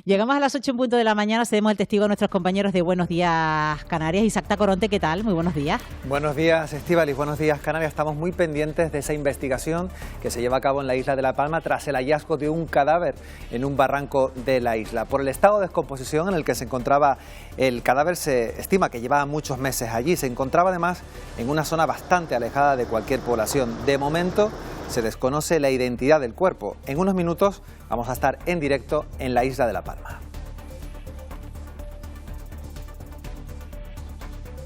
Llegamos a las 8 en punto de la mañana, cedemos el testigo a nuestros compañeros de Buenos Días Canarias. Isaac Tacoronte, ¿qué tal? Muy buenos días. Buenos días, Estíbaliz, buenos días, Canarias. Estamos muy pendientes de esa investigación que se lleva a cabo en la isla de La Palma tras el hallazgo de un cadáver en un barranco de la isla. Por el estado de descomposición en el que se encontraba el cadáver, se estima que llevaba muchos meses allí. Se encontraba además en una zona bastante alejada de cualquier población. De momento se desconoce la identidad del cuerpo. En unos minutos vamos a estar en directo en la isla de La Palma.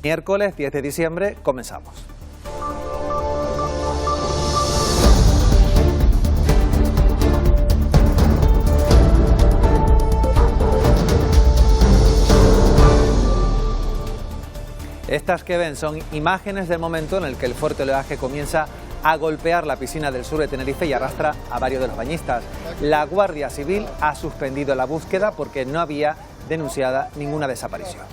Miércoles 10 de diciembre comenzamos. Estas que ven son imágenes del momento en el que el fuerte oleaje comienza a golpear la piscina del sur de Tenerife y arrastra a varios de los bañistas. La Guardia Civil ha suspendido la búsqueda porque no había denunciada ninguna desaparición.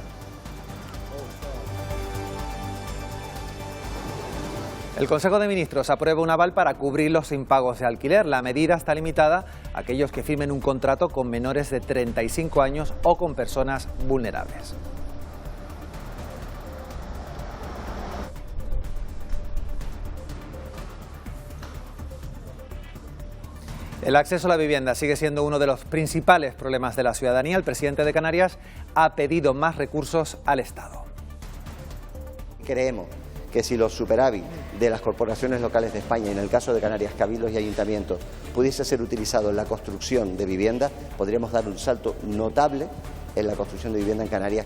El Consejo de Ministros aprueba un aval para cubrir los impagos de alquiler. La medida está limitada a aquellos que firmen un contrato con menores de 35 años o con personas vulnerables. El acceso a la vivienda sigue siendo uno de los principales problemas de la ciudadanía. El presidente de Canarias ha pedido más recursos al Estado. Creemos que si los superávit de las corporaciones locales de España, en el caso de Canarias, cabildos y ayuntamientos, pudiese ser utilizado en la construcción de vivienda, podríamos dar un salto notable en la construcción de vivienda en Canarias.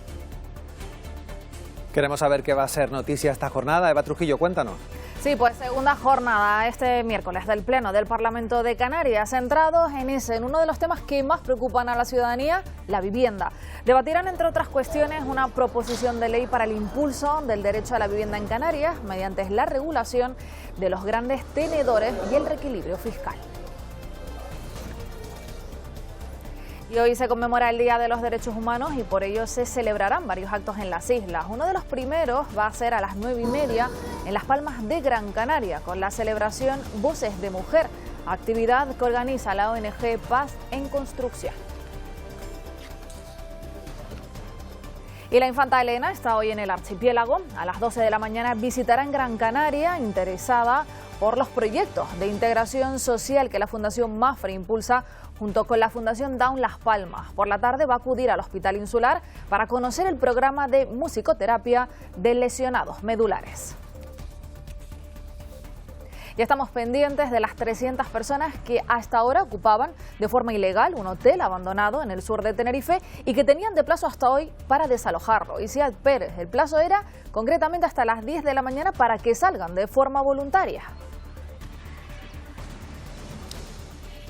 Queremos saber qué va a ser noticia esta jornada. Eva Trujillo, cuéntanos. Sí, pues segunda jornada este miércoles del Pleno del Parlamento de Canarias, centrados en uno de los temas que más preocupan a la ciudadanía, la vivienda. Debatirán, entre otras cuestiones, una proposición de ley para el impulso del derecho a la vivienda en Canarias mediante la regulación de los grandes tenedores y el reequilibrio fiscal. Y hoy se conmemora el Día de los Derechos Humanos y por ello se celebrarán varios actos en las islas. Uno de los primeros va a ser a las 9:30 en Las Palmas de Gran Canaria con la celebración Voces de Mujer, actividad que organiza la ONG Paz en Construcción. Y la infanta Elena está hoy en el archipiélago. A las 12 de la mañana visitará en Gran Canaria, interesada por los proyectos de integración social que la Fundación Mafre impulsa junto con la Fundación Down Las Palmas. Por la tarde va a acudir al Hospital Insular para conocer el programa de musicoterapia de lesionados medulares. Ya estamos pendientes de las 300 personas que hasta ahora ocupaban de forma ilegal un hotel abandonado en el sur de Tenerife y que tenían de plazo hasta hoy para desalojarlo. Isiad Pérez, el plazo era concretamente hasta las 10 de la mañana para que salgan de forma voluntaria.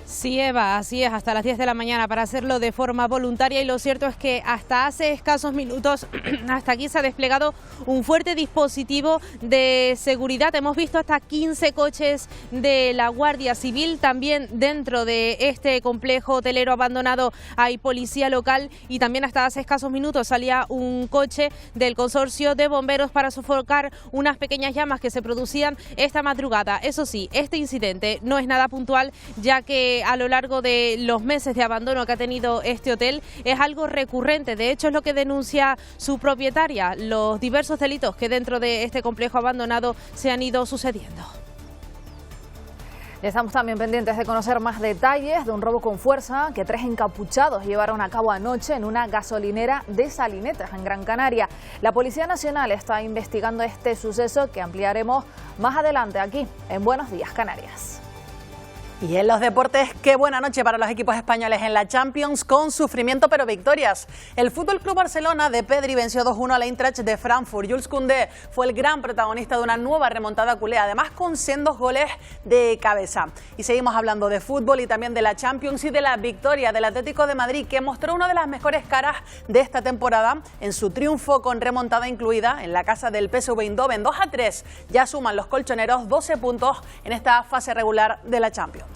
Sí, Eva, así es, hasta las 10 de la mañana para hacerlo de forma voluntaria y lo cierto es que hasta hace escasos minutos hasta aquí se ha desplegado un fuerte dispositivo de seguridad. Hemos visto hasta 15 coches de la Guardia Civil, también dentro de este complejo hotelero abandonado hay policía local y también hasta hace escasos minutos salía un coche del consorcio de bomberos para sofocar unas pequeñas llamas que se producían esta madrugada. Eso sí, este incidente no es nada puntual ya que a lo largo de los meses de abandono que ha tenido este hotel es algo recurrente. De hecho, es lo que denuncia su propietaria, los diversos delitos que dentro de este complejo abandonado se han ido sucediendo. Estamos también pendientes de conocer más detalles de un robo con fuerza que 3 encapuchados llevaron a cabo anoche en una gasolinera de Salinetas, en Gran Canaria. La Policía Nacional está investigando este suceso que ampliaremos más adelante aquí en Buenos Días Canarias. Y en los deportes, qué buena noche para los equipos españoles en la Champions, con sufrimiento pero victorias. El FC Barcelona de Pedri venció 2-1 al Eintracht de Frankfurt. Jules Koundé fue el gran protagonista de una nueva remontada culé, además con sendos goles de cabeza. Y seguimos hablando de fútbol y también de la Champions y de la victoria del Atlético de Madrid, que mostró una de las mejores caras de esta temporada en su triunfo con remontada incluida en la casa del PSV Eindhoven 2-3. Ya suman los colchoneros 12 puntos en esta fase regular de la Champions.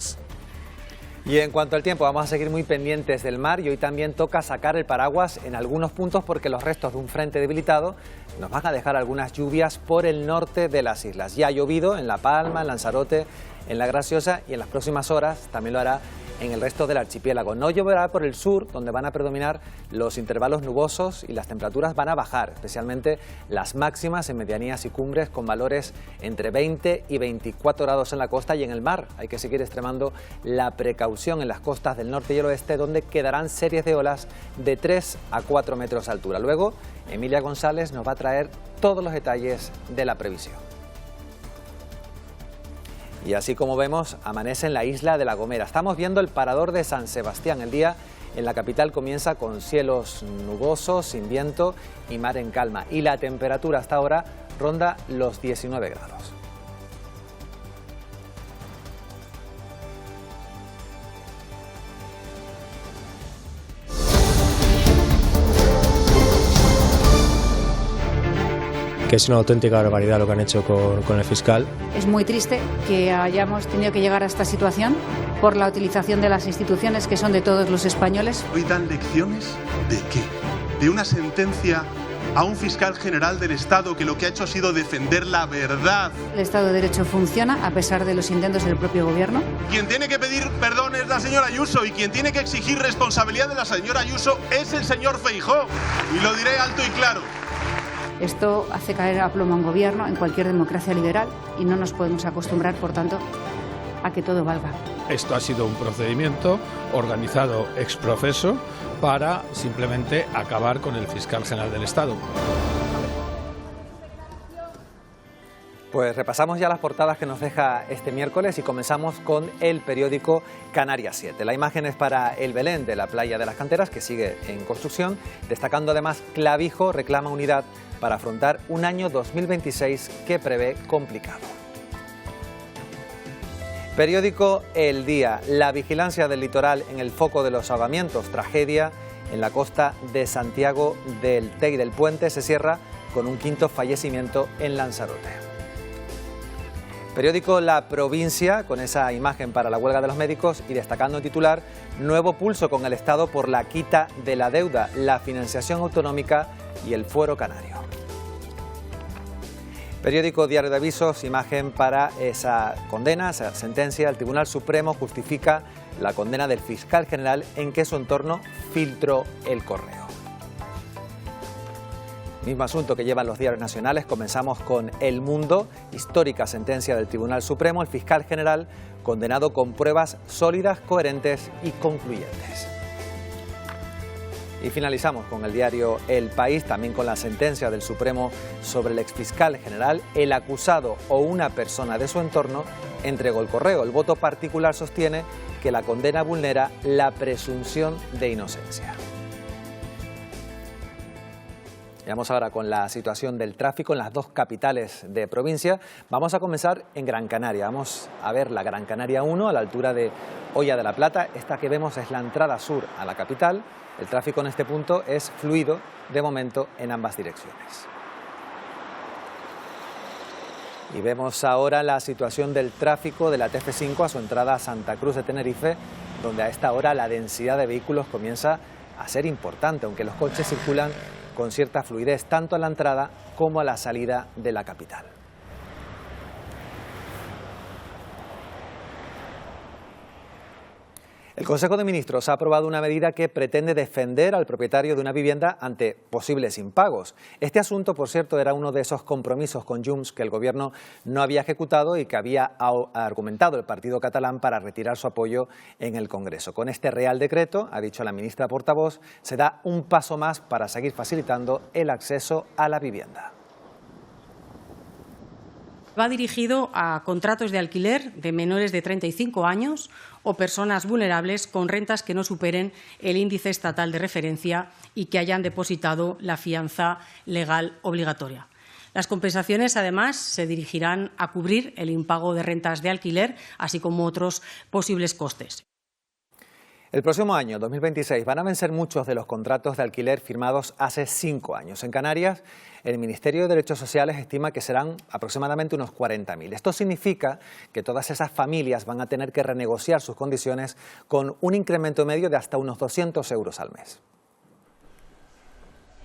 Y en cuanto al tiempo, vamos a seguir muy pendientes del mar y hoy también toca sacar el paraguas en algunos puntos porque los restos de un frente debilitado nos van a dejar algunas lluvias por el norte de las islas. Ya ha llovido en La Palma, en Lanzarote, en La Graciosa y en las próximas horas también lo hará en el resto del archipiélago. No lloverá por el sur, donde van a predominar los intervalos nubosos y las temperaturas van a bajar, especialmente las máximas en medianías y cumbres con valores entre 20 y 24 grados en la costa y en el mar. Hay que seguir extremando la precaución en las costas del norte y el oeste, donde quedarán series de olas de 3 a 4 metros de altura. Luego, Emilia González nos va a traer todos los detalles de la previsión. Y así como vemos, amanece en la isla de La Gomera. Estamos viendo el parador de San Sebastián. El día en la capital comienza con cielos nubosos, sin viento y mar en calma. Y la temperatura hasta ahora ronda los 19 grados. Que es una auténtica barbaridad lo que han hecho con el fiscal. Es muy triste que hayamos tenido que llegar a esta situación por la utilización de las instituciones que son de todos los españoles. ¿Hoy dan lecciones de qué? ¿De una sentencia a un fiscal general del Estado que lo que ha hecho ha sido defender la verdad? El Estado de Derecho funciona a pesar de los intentos del propio gobierno. Quien tiene que pedir perdón es la señora Ayuso y quien tiene que exigir responsabilidad de la señora Ayuso es el señor Feijóo. Y lo diré alto y claro. Esto hace caer a plomo a un gobierno en cualquier democracia liberal y no nos podemos acostumbrar, por tanto, a que todo valga. Esto ha sido un procedimiento organizado ex profeso para simplemente acabar con el fiscal general del Estado. Pues repasamos ya las portadas que nos deja este miércoles y comenzamos con el periódico Canarias 7. La imagen es para el Belén de la playa de las Canteras, que sigue en construcción, destacando además Clavijo reclama unidad para afrontar un año 2026 que prevé complicado. Periódico El Día, la vigilancia del litoral en el foco de los ahogamientos, tragedia en la costa de Santiago del Tey del Puente, se cierra con un quinto fallecimiento en Lanzarote. Periódico La Provincia, con esa imagen para la huelga de los médicos y destacando en titular, nuevo pulso con el Estado por la quita de la deuda, la financiación autonómica y el fuero canario. Periódico Diario de Avisos, imagen para esa condena, esa sentencia. El Tribunal Supremo justifica la condena del fiscal general en que su entorno filtró el correo. Mismo asunto que llevan los diarios nacionales. Comenzamos con El Mundo, histórica sentencia del Tribunal Supremo. El fiscal general condenado con pruebas sólidas, coherentes y concluyentes. Y finalizamos con el diario El País, también con la sentencia del Supremo sobre el exfiscal general. El acusado o una persona de su entorno entregó el correo. El voto particular sostiene que la condena vulnera la presunción de inocencia. Vamos ahora con la situación del tráfico en las dos capitales de provincia. Vamos a comenzar en Gran Canaria. Vamos a ver la Gran Canaria 1 a la altura de Hoya de la Plata. Esta que vemos es la entrada sur a la capital. El tráfico en este punto es fluido de momento en ambas direcciones. Y vemos ahora la situación del tráfico de la TF5 a su entrada a Santa Cruz de Tenerife, donde a esta hora la densidad de vehículos comienza a ser importante, aunque los coches circulan con cierta fluidez tanto a la entrada como a la salida de la capital. El Consejo de Ministros ha aprobado una medida que pretende defender al propietario de una vivienda ante posibles impagos. Este asunto, por cierto, era uno de esos compromisos con Junts que el Gobierno no había ejecutado y que había argumentado el partido catalán para retirar su apoyo en el Congreso. Con este Real Decreto, ha dicho la ministra portavoz, se da un paso más para seguir facilitando el acceso a la vivienda. Va dirigido a contratos de alquiler de menores de 35 años o personas vulnerables con rentas que no superen el índice estatal de referencia y que hayan depositado la fianza legal obligatoria. Las compensaciones, además, se dirigirán a cubrir el impago de rentas de alquiler, así como otros posibles costes. El próximo año, 2026, van a vencer muchos de los contratos de alquiler firmados hace 5 años. En Canarias, el Ministerio de Derechos Sociales estima que serán aproximadamente unos 40.000. Esto significa que todas esas familias van a tener que renegociar sus condiciones con un incremento medio de hasta unos 200 euros al mes.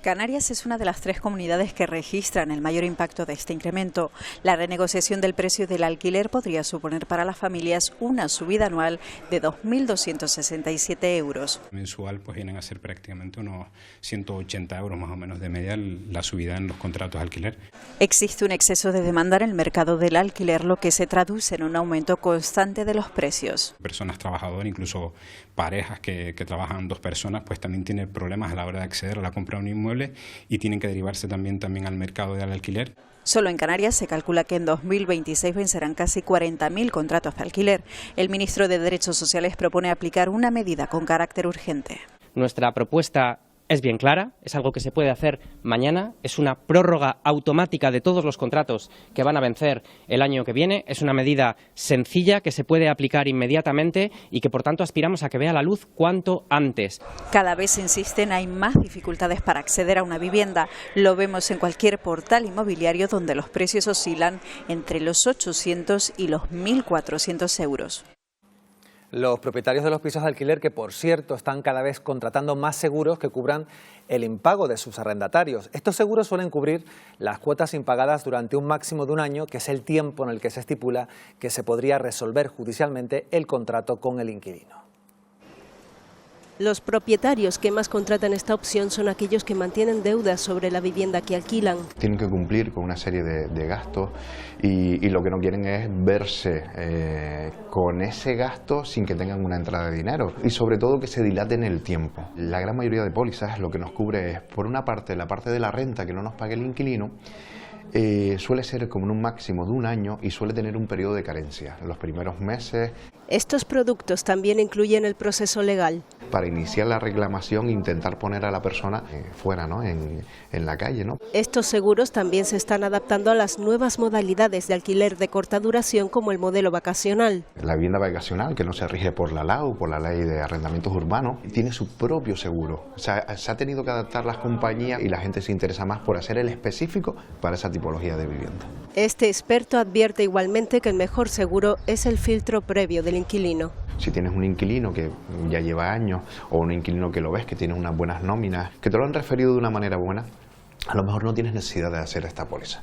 Canarias es una de las 3 comunidades que registran el mayor impacto de este incremento. La renegociación del precio del alquiler podría suponer para las familias una subida anual de 2.267 euros. Mensual pues vienen a ser prácticamente unos 180 euros más o menos de media la subida en los contratos de alquiler. Existe un exceso de demanda en el mercado del alquiler, lo que se traduce en un aumento constante de los precios. Personas trabajadoras, incluso parejas que trabajan 2 personas, pues también tienen problemas a la hora de acceder a la compra de un inmueble y tienen que derivarse también al mercado del alquiler. Solo en Canarias se calcula que en 2026 vencerán casi 40.000 contratos de alquiler. El ministro de Derechos Sociales propone aplicar una medida con carácter urgente. Nuestra propuesta es bien clara, es algo que se puede hacer mañana, es una prórroga automática de todos los contratos que van a vencer el año que viene, es una medida sencilla que se puede aplicar inmediatamente y que por tanto aspiramos a que vea la luz cuanto antes. Cada vez insisten, hay más dificultades para acceder a una vivienda. Lo vemos en cualquier portal inmobiliario donde los precios oscilan entre los 800 y los 1.400 euros. Los propietarios de los pisos de alquiler, que por cierto están cada vez contratando más seguros que cubran el impago de sus arrendatarios. Estos seguros suelen cubrir las cuotas impagadas durante un máximo de un año, que es el tiempo en el que se estipula que se podría resolver judicialmente el contrato con el inquilino. Los propietarios que más contratan esta opción son aquellos que mantienen deudas sobre la vivienda que alquilan. Tienen que cumplir con una serie de gastos y lo que no quieren es verse con ese gasto sin que tengan una entrada de dinero y sobre todo que se dilate en el tiempo. La gran mayoría de pólizas lo que nos cubre es, por una parte, la parte de la renta que no nos pague el inquilino. Suele ser como en un máximo de un año y suele tener un periodo de carencia. Los primeros meses. Estos productos también incluyen el proceso legal. Para iniciar la reclamación e intentar poner a la persona fuera, ¿no? en la calle, ¿no? Estos seguros también se están adaptando a las nuevas modalidades de alquiler de corta duración como el modelo vacacional. La vivienda vacacional, que no se rige por la LAU, por la Ley de Arrendamientos Urbanos, tiene su propio seguro. O sea, se ha tenido que adaptar las compañías y la gente se interesa más por hacer el específico para esa tipología de vivienda. Este experto advierte igualmente que el mejor seguro es el filtro previo del inquilino. Si tienes un inquilino que ya lleva años o un inquilino que lo ves, que tiene unas buenas nóminas, que te lo han referido de una manera buena, a lo mejor no tienes necesidad de hacer esta póliza.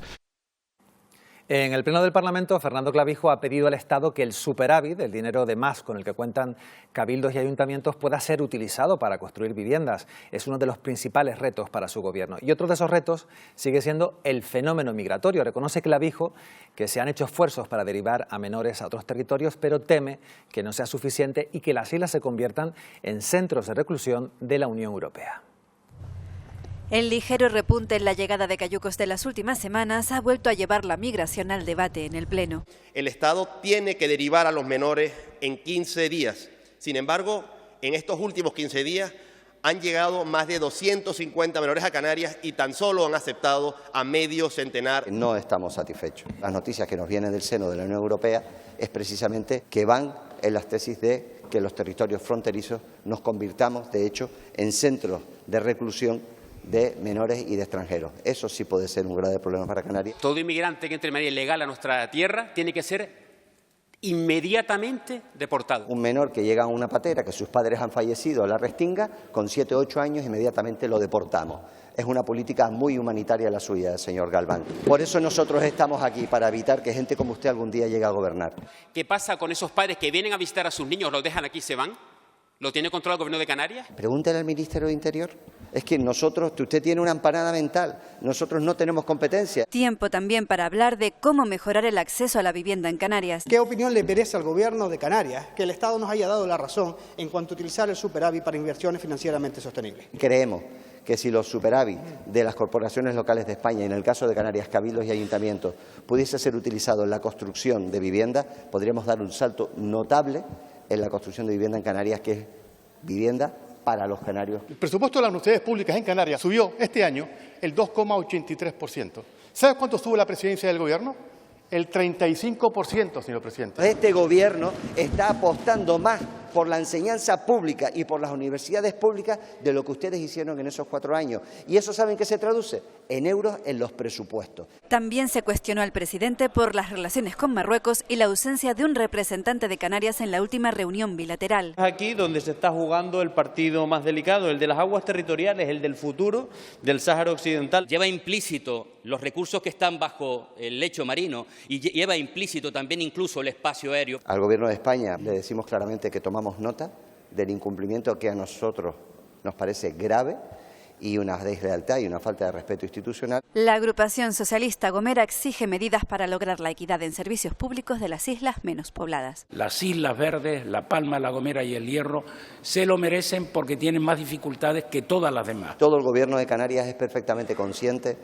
En el Pleno del Parlamento, Fernando Clavijo ha pedido al Estado que el superávit, el dinero de más con el que cuentan cabildos y ayuntamientos, pueda ser utilizado para construir viviendas. Es uno de los principales retos para su gobierno. Y otro de esos retos sigue siendo el fenómeno migratorio. Reconoce Clavijo que se han hecho esfuerzos para derivar a menores a otros territorios, pero teme que no sea suficiente y que las islas se conviertan en centros de reclusión de la Unión Europea. El ligero repunte en la llegada de cayucos de las últimas semanas ha vuelto a llevar la migración al debate en el Pleno. El Estado tiene que derivar a los menores en 15 días. Sin embargo, en estos últimos 15 días han llegado más de 250 menores a Canarias y tan solo han aceptado a medio centenar. No estamos satisfechos. Las noticias que nos vienen del seno de la Unión Europea es precisamente que van en las tesis de que los territorios fronterizos nos convirtamos, de hecho, en centros de reclusión de menores y de extranjeros. Eso sí puede ser un grave problema para Canarias. Todo inmigrante que entre de manera ilegal a nuestra tierra tiene que ser inmediatamente deportado. Un menor que llega a una patera, que sus padres han fallecido, la Restinga, con 7 o 8 años inmediatamente lo deportamos. Es una política muy humanitaria la suya, señor Galván. Por eso nosotros estamos aquí, para evitar que gente como usted algún día llegue a gobernar. ¿Qué pasa con esos padres que vienen a visitar a sus niños, los dejan aquí y se van? ¿Lo tiene controlado el Gobierno de Canarias? Pregúntele al Ministerio de Interior. Es que usted tiene una empanada mental, nosotros no tenemos competencia. Tiempo también para hablar de cómo mejorar el acceso a la vivienda en Canarias. ¿Qué opinión le merece al Gobierno de Canarias que el Estado nos haya dado la razón en cuanto a utilizar el superávit para inversiones financieramente sostenibles? Creemos que si los superávit de las corporaciones locales de España, y en el caso de Canarias, cabildos y ayuntamientos, pudiese ser utilizado en la construcción de vivienda, podríamos dar un salto notable en la construcción de vivienda en Canarias, que es vivienda para los canarios. El presupuesto de las universidades públicas en Canarias subió este año el 2,83%. ¿Sabe cuánto sube la presidencia del Gobierno? El 35%, señor presidente. Este Gobierno está apostando más por la enseñanza pública y por las universidades públicas de lo que ustedes hicieron en esos 4 años. ¿Y eso saben qué se traduce? En euros en los presupuestos. También se cuestionó al presidente por las relaciones con Marruecos y la ausencia de un representante de Canarias en la última reunión bilateral. Aquí donde se está jugando el partido más delicado, el de las aguas territoriales, el del futuro del Sáhara Occidental. Lleva implícito los recursos que están bajo el lecho marino y lleva implícito también incluso el espacio aéreo. Al Gobierno de España le decimos claramente que tomamos nota del incumplimiento que a nosotros nos parece grave y una deslealtad y una falta de respeto institucional. La agrupación socialista Gomera exige medidas para lograr la equidad en servicios públicos de las islas menos pobladas. Las Islas Verdes, La Palma, La Gomera y El Hierro se lo merecen porque tienen más dificultades que todas las demás. Todo el Gobierno de Canarias es perfectamente consciente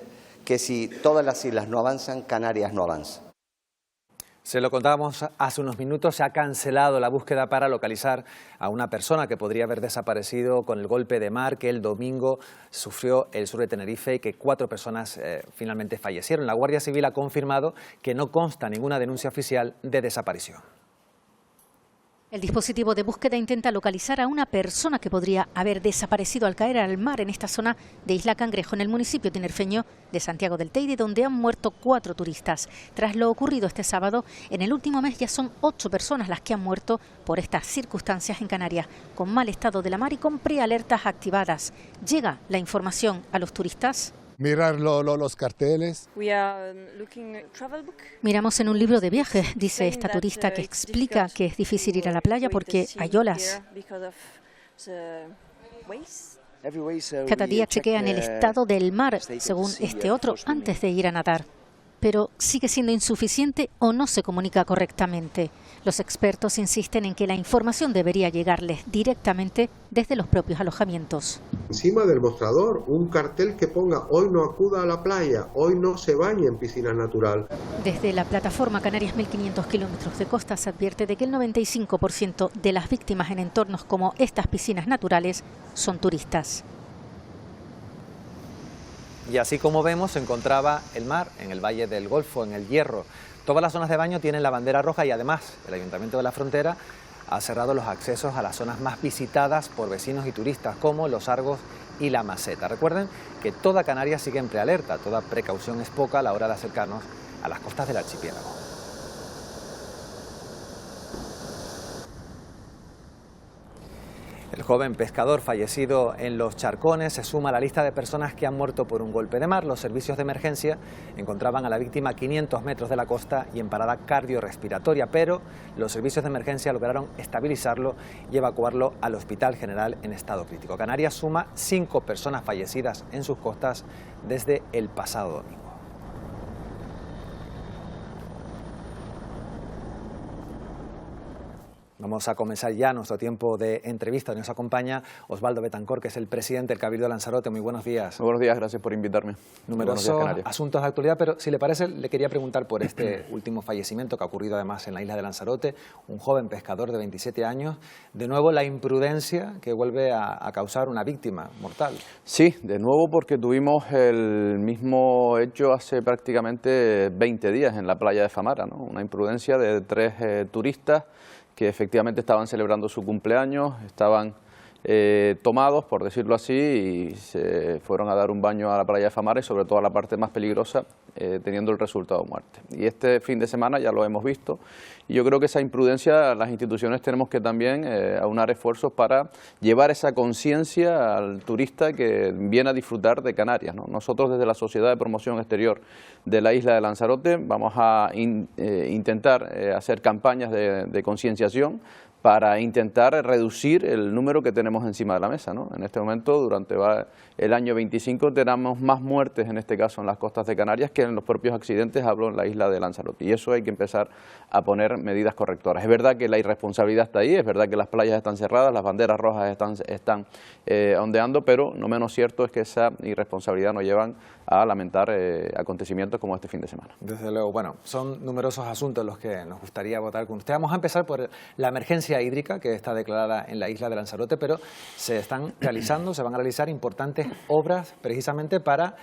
que si todas las islas no avanzan, Canarias no avanza. Se lo contábamos hace unos minutos, se ha cancelado la búsqueda para localizar a una persona que podría haber desaparecido con el golpe de mar que el domingo sufrió el sur de Tenerife y que 4 personas finalmente fallecieron. La Guardia Civil ha confirmado que no consta ninguna denuncia oficial de desaparición. El dispositivo de búsqueda intenta localizar a una persona que podría haber desaparecido al caer al mar en esta zona de Isla Cangrejo, en el municipio tinerfeño de Santiago del Teide, donde han muerto 4 turistas. Tras lo ocurrido este sábado, en el último mes ya son 8 personas las que han muerto por estas circunstancias en Canarias, con mal estado de la mar y con prealertas activadas. ¿Llega la información a los turistas? Mirar los carteles. Miramos en un libro de viajes, dice esta turista, que explica que es difícil ir a la playa porque hay olas. Cada día chequean el estado del mar, según este otro, antes de ir a nadar. Pero sigue siendo insuficiente o no se comunica correctamente. Los expertos insisten en que la información debería llegarles directamente desde los propios alojamientos. Encima del mostrador, un cartel que ponga: hoy no acuda a la playa, hoy no se bañe en piscina natural. Desde la plataforma Canarias 1500 kilómetros de costa se advierte de que el 95% de las víctimas en entornos como estas piscinas naturales son turistas. Y así como vemos, se encontraba el mar en el Valle del Golfo, en El Hierro. Todas las zonas de baño tienen la bandera roja y además el Ayuntamiento de la Frontera ha cerrado los accesos a las zonas más visitadas por vecinos y turistas, como Los Argos y La Maseta. Recuerden que toda Canarias sigue en prealerta, toda precaución es poca a la hora de acercarnos a las costas del archipiélago. El joven pescador fallecido en Los Charcones se suma a la lista de personas que han muerto por un golpe de mar. Los servicios de emergencia encontraban a la víctima a 500 metros de la costa y en parada cardiorrespiratoria, pero los servicios de emergencia lograron estabilizarlo y evacuarlo al Hospital General en estado crítico. Canarias suma 5 personas fallecidas en sus costas desde el pasado domingo. Vamos a comenzar ya nuestro tiempo de entrevista. Nos acompaña Osvaldo Betancor, que es el presidente del Cabildo de Lanzarote. Muy buenos días. Muy buenos días, gracias por invitarme. Numerosos asuntos de actualidad, pero si le parece, le quería preguntar por este último fallecimiento que ha ocurrido además en la isla de Lanzarote, un joven pescador de 27 años. De nuevo, la imprudencia que vuelve a causar una víctima mortal. Sí, de nuevo porque tuvimos el mismo hecho hace prácticamente 20 días en la playa de Famara, ¿no? Una imprudencia de 3 turistas que efectivamente estaban celebrando su cumpleaños, estaban tomados, por decirlo así, y se fueron a dar un baño a la playa de Famara y sobre todo a la parte más peligrosa, teniendo el resultado muerte. Y este fin de semana ya lo hemos visto, y yo creo que esa imprudencia las instituciones tenemos que también aunar esfuerzos para llevar esa conciencia al turista que viene a disfrutar de Canarias, ¿no? Nosotros desde la Sociedad de Promoción Exterior de la isla de Lanzarote vamos a intentar hacer campañas de concienciación para intentar reducir el número que tenemos encima de la mesa, ¿no? En este momento, durante el año 25, tenemos más muertes, en este caso en las costas de Canarias, que en los propios accidentes, hablo en la isla de Lanzarote. Y eso hay que empezar a poner medidas correctoras. Es verdad que la irresponsabilidad está ahí, es verdad que las playas están cerradas, las banderas rojas están ondeando, pero no menos cierto es que esa irresponsabilidad nos llevan a lamentar acontecimientos como este fin de semana. Desde luego, bueno, son numerosos asuntos los que nos gustaría votar con usted. Vamos a empezar por la emergencia hídrica que está declarada en la isla de Lanzarote, pero se van a realizar importantes obras precisamente para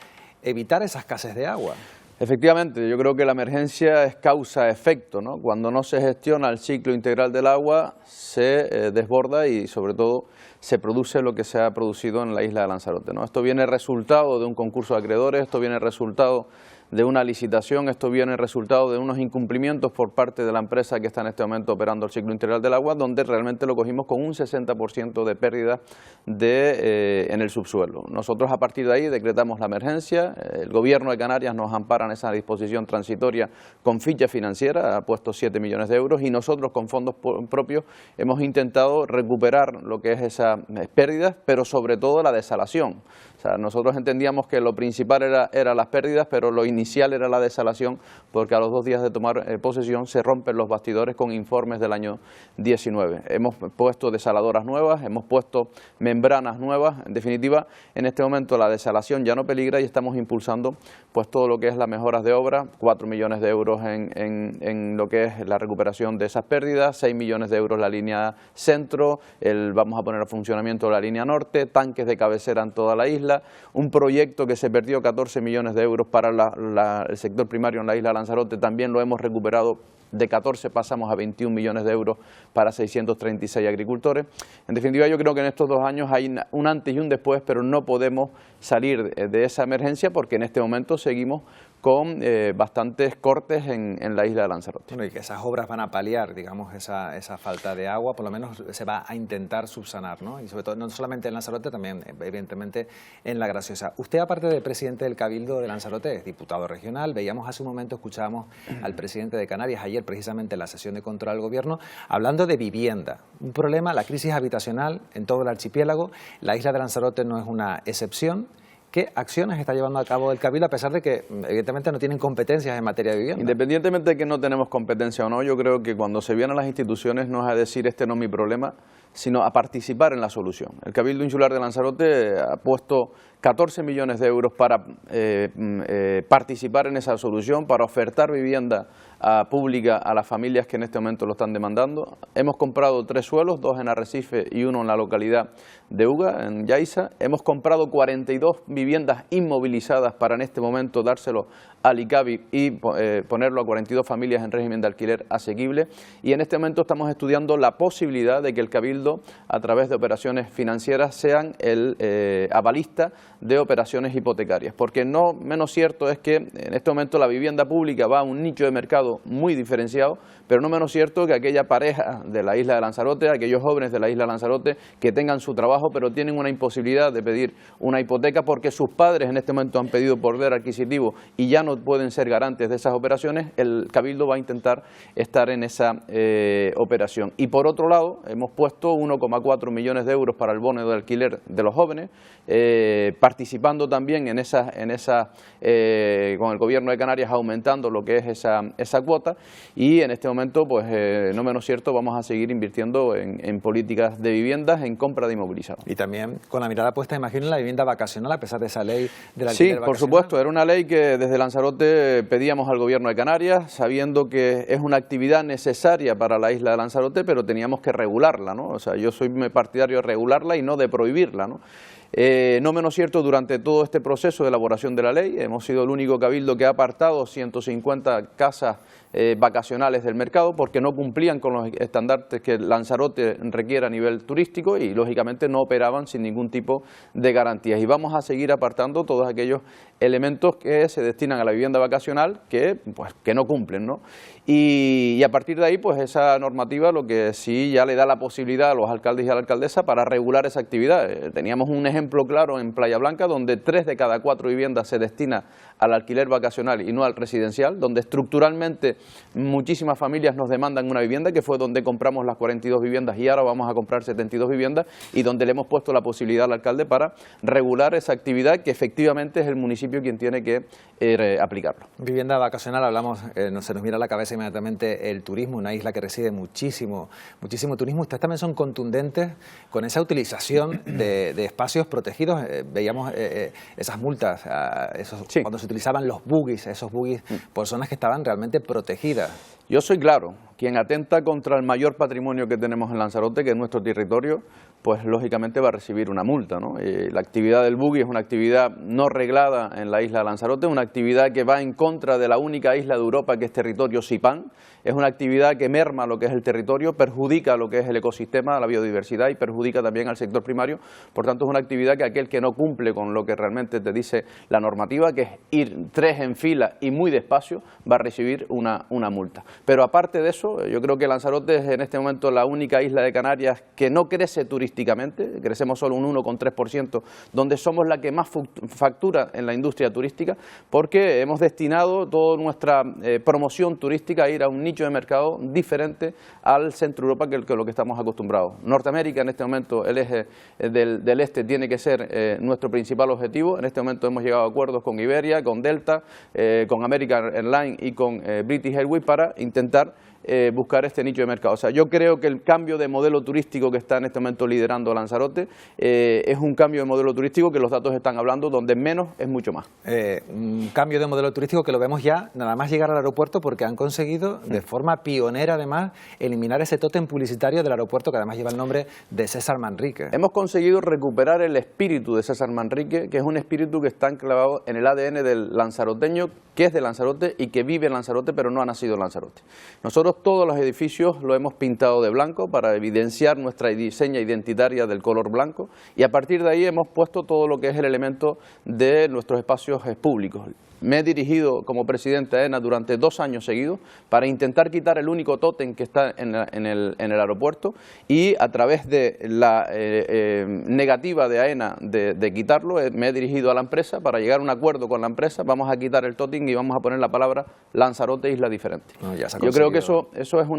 evitar esa escasez de agua. Efectivamente, yo creo que la emergencia es causa-efecto, ¿no? Cuando no se gestiona el ciclo integral del agua, se desborda y, sobre todo, se produce lo que se ha producido en la isla de Lanzarote, ¿no? Esto viene resultado de un concurso de acreedores, esto viene resultado de una licitación, esto viene resultado de unos incumplimientos por parte de la empresa que está en este momento operando el ciclo integral del agua, donde realmente lo cogimos con un 60% de pérdida en el subsuelo. Nosotros a partir de ahí decretamos la emergencia, el Gobierno de Canarias nos ampara en esa disposición transitoria con ficha financiera, ha puesto 7 millones de euros y nosotros con fondos propios hemos intentado recuperar lo que es esas pérdidas, pero sobre todo la desalación. O sea, nosotros entendíamos que lo principal era las pérdidas, pero lo inicial era la desalación, porque a los 2 días de tomar posesión se rompen los bastidores con informes del año 19. Hemos puesto desaladoras nuevas, hemos puesto membranas nuevas. En definitiva, en este momento la desalación ya no peligra y estamos impulsando pues todo lo que es las mejoras de obra, 4 millones de euros en lo que es la recuperación de esas pérdidas, 6 millones de euros la línea centro, vamos a poner a funcionamiento la línea norte, tanques de cabecera en toda la isla, un proyecto que se perdió 14 millones de euros para el sector primario en la isla de Lanzarote, también lo hemos recuperado. De 14 pasamos a 21 millones de euros para 636 agricultores. En definitiva, yo creo que en estos 2 años hay un antes y un después, pero no podemos salir de esa emergencia porque en este momento seguimos con bastantes cortes en la isla de Lanzarote. Bueno, y que esas obras van a paliar, digamos, esa falta de agua, por lo menos se va a intentar subsanar, ¿no? Y sobre todo, no solamente en Lanzarote, también evidentemente en La Graciosa. Usted, aparte de presidente del Cabildo de Lanzarote, es diputado regional. Veíamos hace un momento, escuchábamos al presidente de Canarias ayer, precisamente en la sesión de control al gobierno, hablando de vivienda. Un problema, la crisis habitacional en todo el archipiélago. La isla de Lanzarote no es una excepción. ¿Qué acciones está llevando a cabo el Cabildo, a pesar de que evidentemente no tienen competencias en materia de vivienda? Independientemente de que no tenemos competencia o no, yo creo que cuando se vienen a las instituciones no es a decir este no es mi problema, sino a participar en la solución. El Cabildo Insular de Lanzarote ha puesto 14 millones de euros para participar en esa solución, para ofertar vivienda pública a las familias que en este momento lo están demandando. Hemos comprado 3 suelos, 2 en Arrecife y 1 en la localidad de Uga, en Yaiza. Hemos comprado 42 viviendas inmovilizadas para en este momento dárselo al ICABI y ponerlo a 42 familias en régimen de alquiler asequible. Y en este momento estamos estudiando la posibilidad de que el Cabildo, a través de operaciones financieras, sean el avalista de operaciones hipotecarias. Porque no menos cierto es que en este momento la vivienda pública va a un nicho de mercado muy diferenciado, pero no menos cierto que aquella pareja de la isla de Lanzarote, aquellos jóvenes de la isla de Lanzarote que tengan su trabajo pero tienen una imposibilidad de pedir una hipoteca porque sus padres en este momento han pedido poder adquisitivo y ya no pueden ser garantes de esas operaciones, el Cabildo va a intentar estar en esa operación. Y por otro lado, hemos puesto 1,4 millones de euros para el bono de alquiler de los jóvenes, participando también en con el Gobierno de Canarias aumentando lo que es esa cuota y en este momento, pues no menos cierto, vamos a seguir invirtiendo en políticas de viviendas, en compra de inmovilizados. Y también con la mirada puesta, imagino, en la vivienda vacacional, a pesar de esa ley del alquiler vacacional. Sí, por supuesto, era una ley que desde Lanzarote pedíamos al Gobierno de Canarias, sabiendo que es una actividad necesaria para la isla de Lanzarote, pero teníamos que regularla, ¿no? O sea, yo soy partidario de regularla y no de prohibirla, ¿no? No menos cierto, durante todo este proceso de elaboración de la ley, hemos sido el único cabildo que ha apartado 150 casas vacacionales del mercado porque no cumplían con los estandartes que Lanzarote requiere a nivel turístico y lógicamente no operaban sin ningún tipo de garantías. Y vamos a seguir apartando todos aquellos elementos que se destinan a la vivienda vacacional que no cumplen, ¿no? Y a partir de ahí, pues esa normativa lo que sí ya le da la posibilidad a los alcaldes y a la alcaldesa para regular esa actividad. Teníamos un ejemplo claro en Playa Blanca, donde 3 de cada 4 viviendas se destina al alquiler vacacional y no al residencial, donde estructuralmente muchísimas familias nos demandan una vivienda, que fue donde compramos las 42 viviendas y ahora vamos a comprar 72 viviendas, y donde le hemos puesto la posibilidad al alcalde para regular esa actividad, que efectivamente es el municipio quien tiene que aplicarlo. Vivienda vacacional, hablamos, se nos mira a la cabeza inmediatamente el turismo, una isla que recibe muchísimo turismo. Ustedes también son contundentes con esa utilización de espacios protegidos. Veíamos esas multas, cuando se utilizaban los buggies, esos buggies por zonas que estaban realmente protegidas. Yo soy claro, quien atenta contra el mayor patrimonio que tenemos en Lanzarote, que es nuestro territorio, pues lógicamente va a recibir una multa, ¿no? La actividad del buggy es una actividad no reglada en la isla de Lanzarote, una actividad que va en contra de la única isla de Europa que es territorio SIPAN. Es una actividad que merma lo que es el territorio, perjudica lo que es el ecosistema, la biodiversidad y perjudica también al sector primario. Por tanto, es una actividad que aquel que no cumple con lo que realmente te dice la normativa, que es ir 3 en fila y muy despacio, va a recibir una multa. Pero aparte de eso, yo creo que Lanzarote es en este momento la única isla de Canarias que no crece turísticamente, crecemos solo un 1,3%, donde somos la que más factura en la industria turística, porque hemos destinado toda nuestra promoción turística a ir a un nicho de mercado diferente al centro Europa que lo que estamos acostumbrados. Norteamérica en este momento, el eje del este tiene que ser nuestro principal objetivo. En este momento hemos llegado a acuerdos con Iberia, con Delta, con American Airlines y con British Airways para intentar buscar este nicho de mercado. O sea, yo creo que el cambio de modelo turístico que está en este momento liderando Lanzarote es un cambio de modelo turístico que los datos están hablando, donde menos es mucho más. Un cambio de modelo turístico que lo vemos ya nada más llegar al aeropuerto, porque han conseguido de forma pionera además eliminar ese tótem publicitario del aeropuerto que además lleva el nombre de César Manrique. Hemos conseguido recuperar el espíritu de César Manrique, que es un espíritu que está enclavado en el ADN del lanzaroteño, que es de Lanzarote y que vive en Lanzarote pero no ha nacido en Lanzarote. Nosotros todos los edificios lo hemos pintado de blanco para evidenciar nuestra diseña identitaria del color blanco, y a partir de ahí hemos puesto todo lo que es el elemento de nuestros espacios públicos. Me he dirigido como presidente de AENA durante 2 años seguidos para intentar quitar el único tótem que está en el aeropuerto, y a través de la negativa de AENA de quitarlo, me he dirigido a la empresa para llegar a un acuerdo con la empresa. Vamos a quitar el tótem y vamos a poner la palabra Lanzarote Isla Diferente. Yo creo que eso es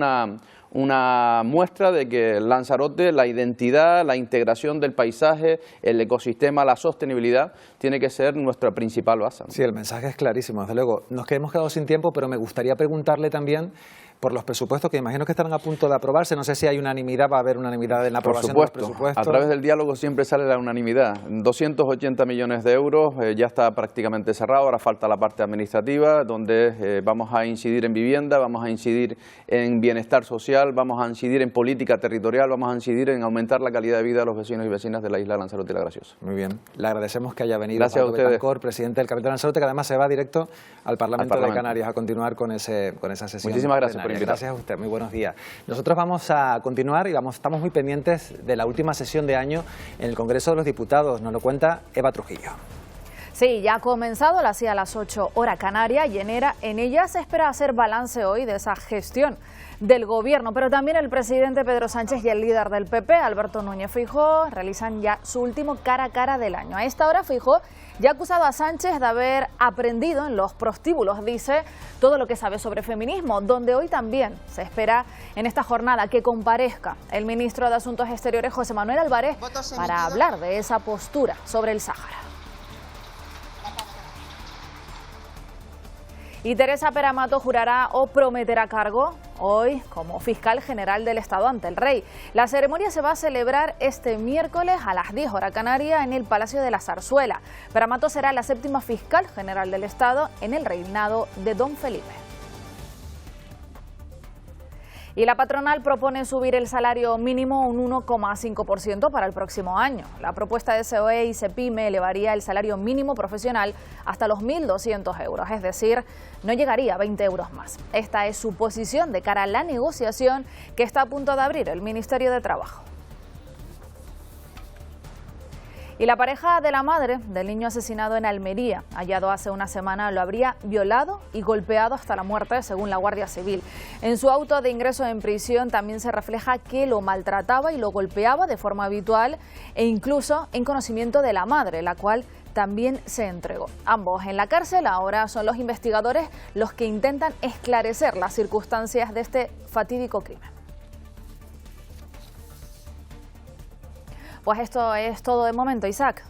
una muestra de que Lanzarote, la identidad, la integración del paisaje, el ecosistema, la sostenibilidad, tiene que ser nuestra principal base, ¿no? Sí, el mensaje es clarísimo, desde luego. Nos hemos quedado sin tiempo, pero me gustaría preguntarle también por los presupuestos que imagino que estarán a punto de aprobarse. No sé si hay unanimidad, va a haber unanimidad en la aprobación de los presupuestos. A través del diálogo siempre sale la unanimidad. 280 millones de euros, ya está prácticamente cerrado, ahora falta la parte administrativa, donde vamos a incidir en vivienda, vamos a incidir en bienestar social, vamos a incidir en política territorial, vamos a incidir en aumentar la calidad de vida de los vecinos y vecinas de la isla de Lanzarote y La Graciosa. Muy bien, le agradecemos que haya venido. Gracias a ustedes. Betancor, presidente del Cabildo de Lanzarote, que además se va directo al Parlamento de Canarias a continuar con esa sesión. Muchísimas gracias por invitarme. Gracias a usted, muy buenos días. Nosotros vamos a continuar y estamos muy pendientes de la última sesión de año en el Congreso de los Diputados. Nos lo cuenta Eva Trujillo. Sí, ya ha comenzado, la hacía a las 8 hora canaria, y en ella se espera hacer balance hoy de esa gestión del Gobierno, pero también el presidente Pedro Sánchez y el líder del PP, Alberto Núñez Feijóo, realizan ya su último cara a cara del año. A esta hora Feijóo ya ha acusado a Sánchez de haber aprendido en los prostíbulos, dice, todo lo que sabe sobre feminismo, donde hoy también se espera en esta jornada que comparezca el ministro de Asuntos Exteriores, José Manuel Álvarez, para hablar de esa postura sobre el Sáhara. Y Teresa Peramato jurará o prometerá cargo hoy como fiscal general del Estado ante el Rey. La ceremonia se va a celebrar este miércoles a las 10 hora canaria en el Palacio de la Zarzuela. Peramato será la 7ª fiscal general del Estado en el reinado de Don Felipe. Y la patronal propone subir el salario mínimo un 1,5% para el próximo año. La propuesta de COE y CEPIME elevaría el salario mínimo profesional hasta los 1.200 euros, es decir, no llegaría a 20 euros más. Esta es su posición de cara a la negociación que está a punto de abrir el Ministerio de Trabajo. Y la pareja de la madre del niño asesinado en Almería, hallado hace una semana, lo habría violado y golpeado hasta la muerte, según la Guardia Civil. En su auto de ingreso en prisión también se refleja que lo maltrataba y lo golpeaba de forma habitual, e incluso en conocimiento de la madre, la cual también se entregó. Ambos en la cárcel. Ahora son los investigadores los que intentan esclarecer las circunstancias de este fatídico crimen. Pues esto es todo de momento, Isaac.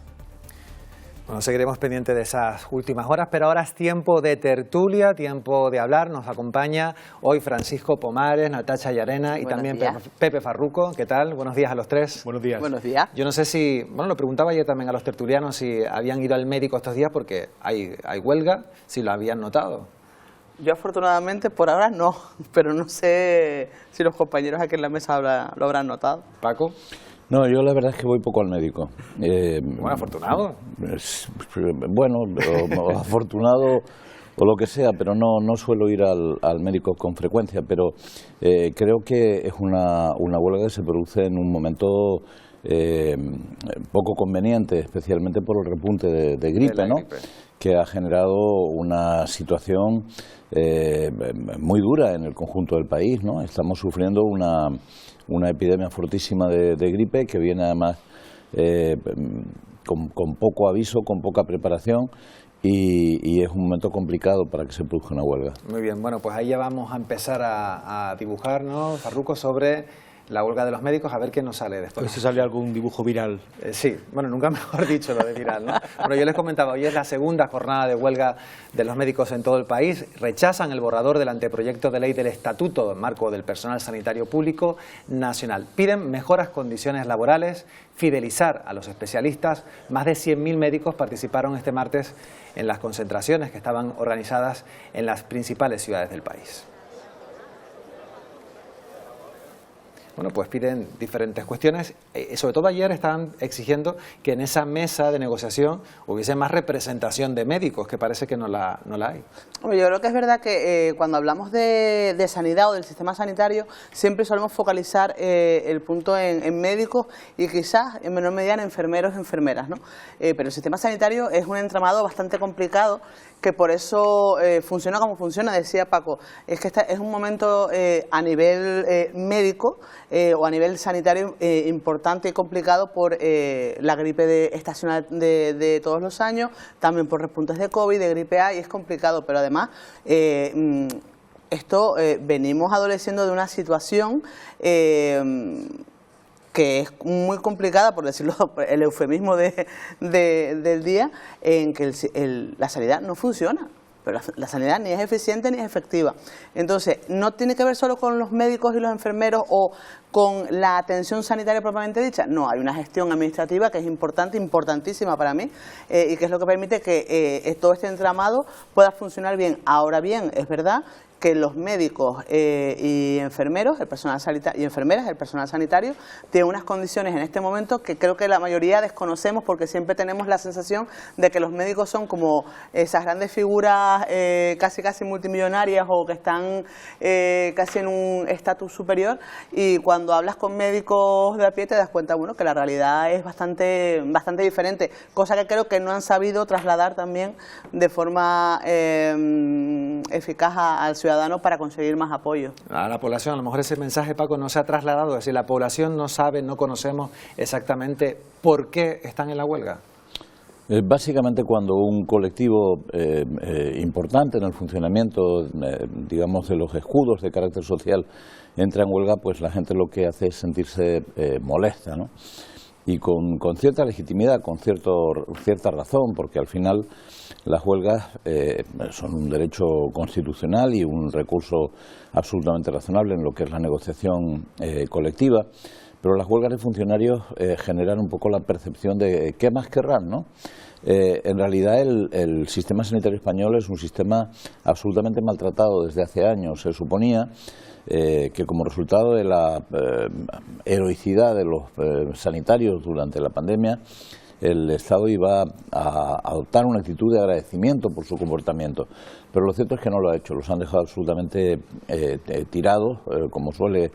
Bueno, seguiremos pendientes de esas últimas horas, pero ahora es tiempo de tertulia, tiempo de hablar. Nos acompaña hoy Francisco Pomares, Natacha Llarena y también Pepe Farruco. ¿Qué tal? Buenos días a los tres. Buenos días. Buenos días. Yo no sé si, lo preguntaba ayer también a los tertulianos si habían ido al médico estos días porque hay huelga, si lo habían notado. Yo afortunadamente por ahora no, pero no sé si los compañeros aquí en la mesa lo habrán notado. Paco. No, yo la verdad es que voy poco al médico. Bueno, afortunado. Bueno, o afortunado o lo que sea, pero no suelo ir al médico con frecuencia, pero creo que es una huelga que se produce en un momento poco conveniente, especialmente por el repunte de gripe, ¿no? Que ha generado una situación muy dura en el conjunto del país, ¿no? Estamos sufriendo una epidemia fortísima de gripe que viene además con poco aviso, con poca preparación y es un momento complicado para que se produzca una huelga. Muy bien, bueno, pues ahí ya vamos a empezar a dibujar, ¿no, Farruco, sobre la huelga de los médicos, a ver qué nos sale después. Pues si sale algún dibujo viral. Sí, bueno, nunca mejor dicho lo de viral, ¿no? Bueno, yo les comentaba, hoy es la segunda jornada de huelga de los médicos en todo el país. Rechazan el borrador del anteproyecto de ley del Estatuto en marco del Personal Sanitario Público Nacional. Piden mejoras condiciones laborales, fidelizar a los especialistas. Más de 100.000 médicos participaron este martes en las concentraciones que estaban organizadas en las principales ciudades del país. Bueno, pues piden diferentes cuestiones. Sobre todo ayer estaban exigiendo que en esa mesa de negociación hubiese más representación de médicos, que parece que no la hay. Hombre, yo creo que es verdad que cuando hablamos de sanidad o del sistema sanitario siempre solemos focalizar el punto en médicos y quizás en menor medida en enfermeros y enfermeras, ¿no? Pero el sistema sanitario es un entramado bastante complicado que por eso funciona como funciona, decía Paco. Es que es un momento a nivel médico o a nivel sanitario importante y complicado por la gripe estacional de todos los años, también por repuntes de COVID, de gripe A, y es complicado, pero además venimos adoleciendo de una situación que es muy complicada, por decirlo, el eufemismo del día, en que la sanidad no funciona. Pero la sanidad ni es eficiente ni es efectiva. Entonces, no tiene que ver solo con los médicos y los enfermeros o con la atención sanitaria propiamente dicha. No, hay una gestión administrativa que es importante, importantísima para mí, y que es lo que permite que todo este entramado pueda funcionar bien. Ahora bien, es verdad que los médicos y enfermeros, el personal sanitario y enfermeras, el personal sanitario, tienen unas condiciones en este momento que creo que la mayoría desconocemos, porque siempre tenemos la sensación de que los médicos son como esas grandes figuras casi multimillonarias o que están casi en un estatus superior, y cuando hablas con médicos de a pie te das cuenta, bueno, que la realidad es bastante diferente, cosa que creo que no han sabido trasladar también de forma eficaz al ciudadano para conseguir más apoyo. A la población, a lo mejor ese mensaje, Paco, no se ha trasladado, es decir, la población no sabe, no conocemos exactamente por qué están en la huelga. Básicamente cuando un colectivo importante en el funcionamiento, digamos, de los escudos de carácter social entra en huelga, pues la gente lo que hace es sentirse molesta, ¿no? Y con cierta legitimidad, con cierta razón, porque al final las huelgas son un derecho constitucional y un recurso absolutamente razonable en lo que es la negociación colectiva, pero las huelgas de funcionarios generan un poco la percepción de ¿qué más querrán?, ¿no? En realidad el sistema sanitario español es un sistema absolutamente maltratado desde hace años. Se suponía que como resultado de la heroicidad de los sanitarios durante la pandemia, el Estado iba a adoptar una actitud de agradecimiento por su comportamiento, pero lo cierto es que no lo ha hecho, los han dejado absolutamente tirados, como suele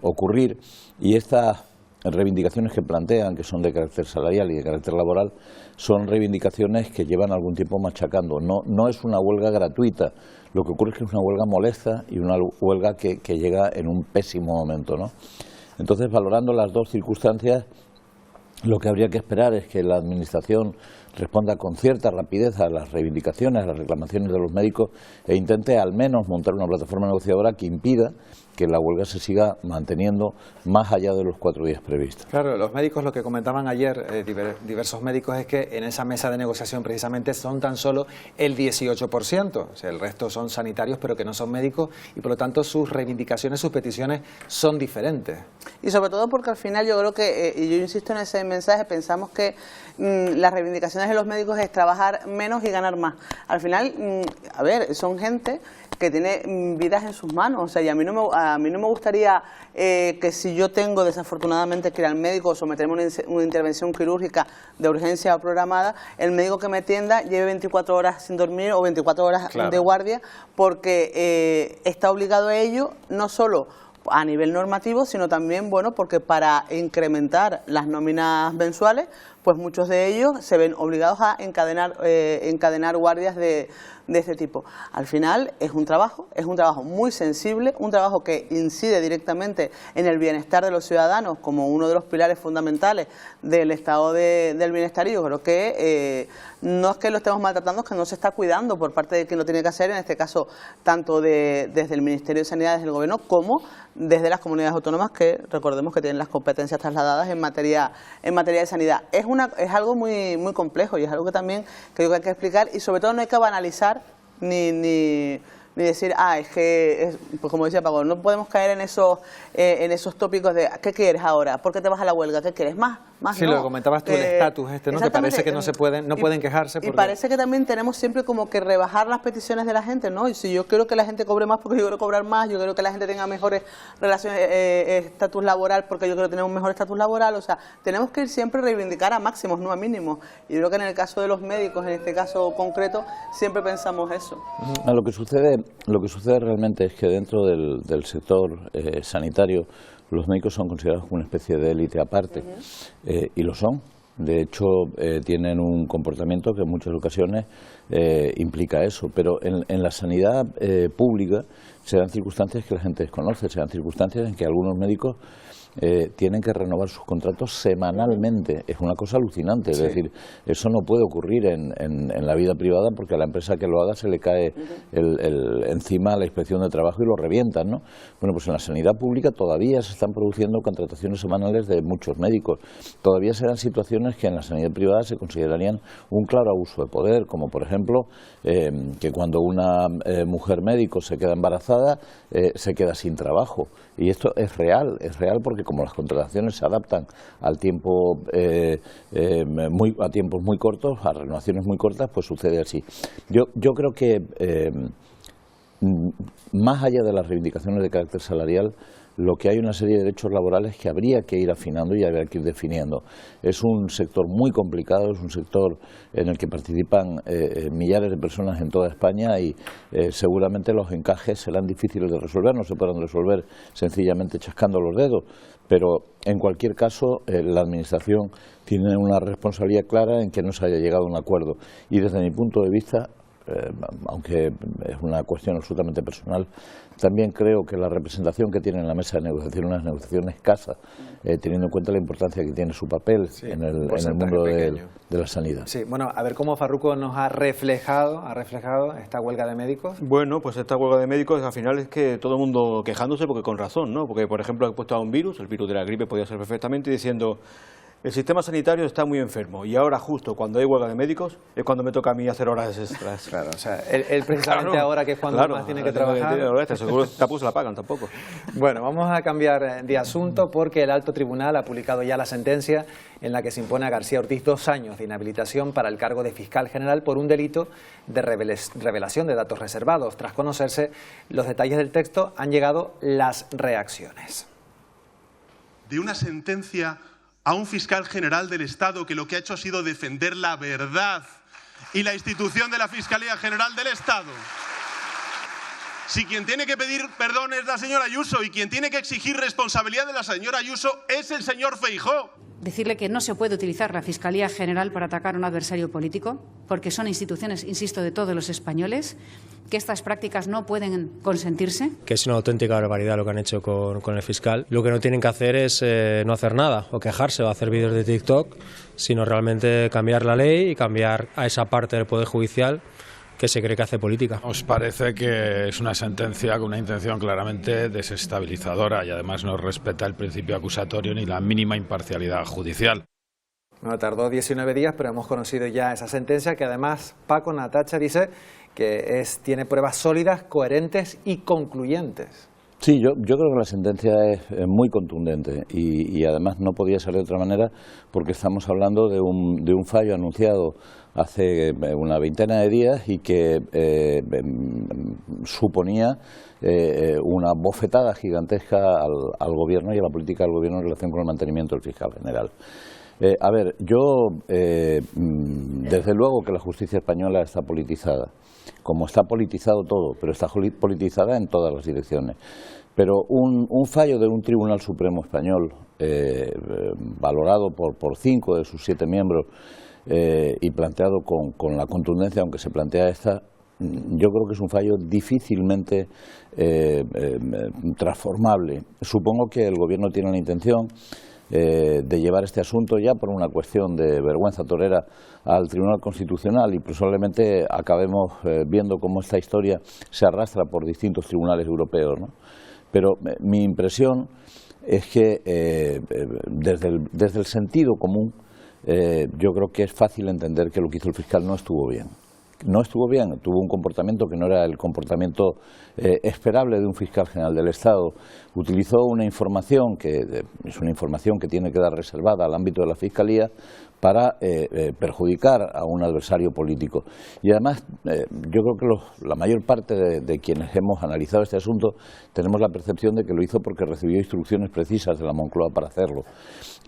ocurrir, y estas reivindicaciones que plantean, que son de carácter salarial y de carácter laboral, son reivindicaciones que llevan algún tiempo machacando. No es una huelga gratuita, lo que ocurre es que es una huelga molesta y una huelga que llega en un pésimo momento, ¿no? Entonces, valorando las dos circunstancias, lo que habría que esperar es que la Administración responda con cierta rapidez a las reivindicaciones, a las reclamaciones de los médicos e intente al menos montar una plataforma negociadora que impida que la huelga se siga manteniendo más allá de los 4 días previstos. Claro, los médicos, lo que comentaban ayer, diversos médicos, es que en esa mesa de negociación precisamente son tan solo el 18%, o sea, el resto son sanitarios pero que no son médicos, y por lo tanto sus reivindicaciones, sus peticiones son diferentes. Y sobre todo porque al final yo creo que, y yo insisto en ese mensaje, pensamos que las reivindicaciones de los médicos es trabajar menos y ganar más. Al final, a ver, son gente que tiene vidas en sus manos, o sea, y a mí no me a mí no me gustaría que si yo tengo desafortunadamente que ir al médico o someterme a una intervención quirúrgica de urgencia programada, el médico que me atienda lleve 24 horas sin dormir o 24 horas de guardia, porque está obligado a ello, no solo a nivel normativo, sino también, bueno, porque para incrementar las nóminas mensuales, pues muchos de ellos se ven obligados a encadenar guardias de este tipo. Al final es un trabajo muy sensible, un trabajo que incide directamente en el bienestar de los ciudadanos como uno de los pilares fundamentales del estado del bienestar, y yo creo que no es que lo estemos maltratando, es que no se está cuidando por parte de quien lo tiene que hacer, en este caso tanto desde el Ministerio de Sanidad, desde el Gobierno, como desde las comunidades autónomas, que recordemos que tienen las competencias trasladadas en materia de sanidad. Es algo muy, muy complejo, y es algo que también creo que hay que explicar, y sobre todo no hay que banalizar ni decir, es que, pues como decía Paco, no podemos caer en esos tópicos de ¿qué quieres ahora? ¿Por qué te vas a la huelga? ¿Qué quieres? Más sí, no. lo comentabas tú, el estatus ¿no? Que parece que no pueden quejarse. Y parece que también tenemos siempre como que rebajar las peticiones de la gente, ¿no? Y si yo quiero que la gente cobre más porque yo quiero cobrar más, yo quiero que la gente tenga mejores relaciones, estatus laboral porque yo quiero tener un mejor estatus laboral, o sea, tenemos que ir siempre a reivindicar a máximos, no a mínimos. Y yo creo que en el caso de los médicos, en este caso concreto, siempre pensamos eso. Lo que sucede realmente es que dentro del sector sanitario los médicos son considerados como una especie de élite aparte, y lo son. De hecho, tienen un comportamiento que en muchas ocasiones implica eso, pero en la sanidad pública se dan circunstancias que la gente desconoce, se dan circunstancias en que algunos médicos tienen que renovar sus contratos semanalmente. Es una cosa alucinante, es decir, eso no puede ocurrir en la vida privada, porque a la empresa que lo haga se le cae encima la inspección de trabajo y lo revientan, ¿no? Bueno, pues en la sanidad pública todavía se están produciendo contrataciones semanales de muchos médicos. Todavía se dan situaciones que en la sanidad privada se considerarían un claro abuso de poder, como por ejemplo que cuando una mujer médico se queda embarazada se queda sin trabajo. Y esto es real porque como las contrataciones se adaptan al tiempo a tiempos muy cortos, a renovaciones muy cortas, pues sucede así. Yo creo que más allá de las reivindicaciones de carácter salarial, lo que hay una serie de derechos laborales que habría que ir afinando y habría que ir definiendo. Es un sector muy complicado, es un sector en el que participan millares de personas en toda España, y seguramente los encajes serán difíciles de resolver, no se podrán resolver sencillamente chascando los dedos, pero en cualquier caso la Administración tiene una responsabilidad clara en que no se haya llegado a un acuerdo, y desde mi punto de vista, aunque es una cuestión absolutamente personal, también creo que la representación que tiene en la mesa de negociación es una negociación escasa, teniendo en cuenta la importancia que tiene su papel en el mundo de la sanidad. Sí, bueno, a ver cómo Farruco nos ha reflejado esta huelga de médicos. Bueno, pues esta huelga de médicos al final es que todo el mundo quejándose, porque con razón, ¿no? Porque, por ejemplo, ha puesto a un virus, el virus de la gripe podía ser perfectamente, diciendo: el sistema sanitario está muy enfermo, y ahora justo cuando hay huelga de médicos es cuando me toca a mí hacer horas extras. Claro, o sea, él precisamente ahora que es cuando más tiene que trabajar. Seguro se la pagan tampoco. Bueno, vamos a cambiar de asunto, porque el Alto Tribunal ha publicado ya la sentencia en la que se impone a García Ortiz 2 años de inhabilitación para el cargo de fiscal general por un delito de revelación de datos reservados. Tras conocerse los detalles del texto, han llegado las reacciones. De una sentencia a un fiscal general del Estado que lo que ha hecho ha sido defender la verdad y la institución de la Fiscalía General del Estado. Si quien tiene que pedir perdón es la señora Ayuso, y quien tiene que exigir responsabilidad de la señora Ayuso es el señor Feijóo. Decirle que no se puede utilizar la Fiscalía General para atacar a un adversario político, porque son instituciones, insisto, de todos los españoles, que estas prácticas no pueden consentirse. Que es una auténtica barbaridad lo que han hecho con el fiscal. Lo que no tienen que hacer es no hacer nada, o quejarse, o hacer vídeos de TikTok, sino realmente cambiar la ley y cambiar a esa parte del Poder Judicial que se cree que hace política. Os parece que es una sentencia con una intención claramente desestabilizadora, y además no respeta el principio acusatorio ni la mínima imparcialidad judicial. Bueno, tardó 19 días, pero hemos conocido ya esa sentencia, que además Paco Natacha dice que tiene pruebas sólidas, coherentes y concluyentes. Sí, yo creo que la sentencia es muy contundente y además no podía ser de otra manera porque estamos hablando de un fallo anunciado hace una veintena de días y que suponía una bofetada gigantesca al Gobierno y a la política del Gobierno en relación con el mantenimiento del fiscal general. A ver, yo desde luego que la justicia española está politizada, como está politizado todo, pero está politizada en todas las direcciones. Pero un fallo de un Tribunal Supremo español, valorado por 5 de sus 7 miembros y planteado con la contundencia, aunque se plantea esta, yo creo que es un fallo difícilmente transformable. Supongo que el Gobierno tiene la intención de llevar este asunto ya por una cuestión de vergüenza torera al Tribunal Constitucional y probablemente acabemos viendo cómo esta historia se arrastra por distintos tribunales europeos, ¿no? Pero mi impresión es que desde el sentido común yo creo que es fácil entender que lo que hizo el fiscal no estuvo bien. No estuvo bien, tuvo un comportamiento que no era el comportamiento esperable de un fiscal general del Estado. Utilizó una información que es una información que tiene que dar reservada al ámbito de la Fiscalía para perjudicar a un adversario político. Y además, yo creo que la mayor parte de quienes hemos analizado este asunto tenemos la percepción de que lo hizo porque recibió instrucciones precisas de la Moncloa para hacerlo.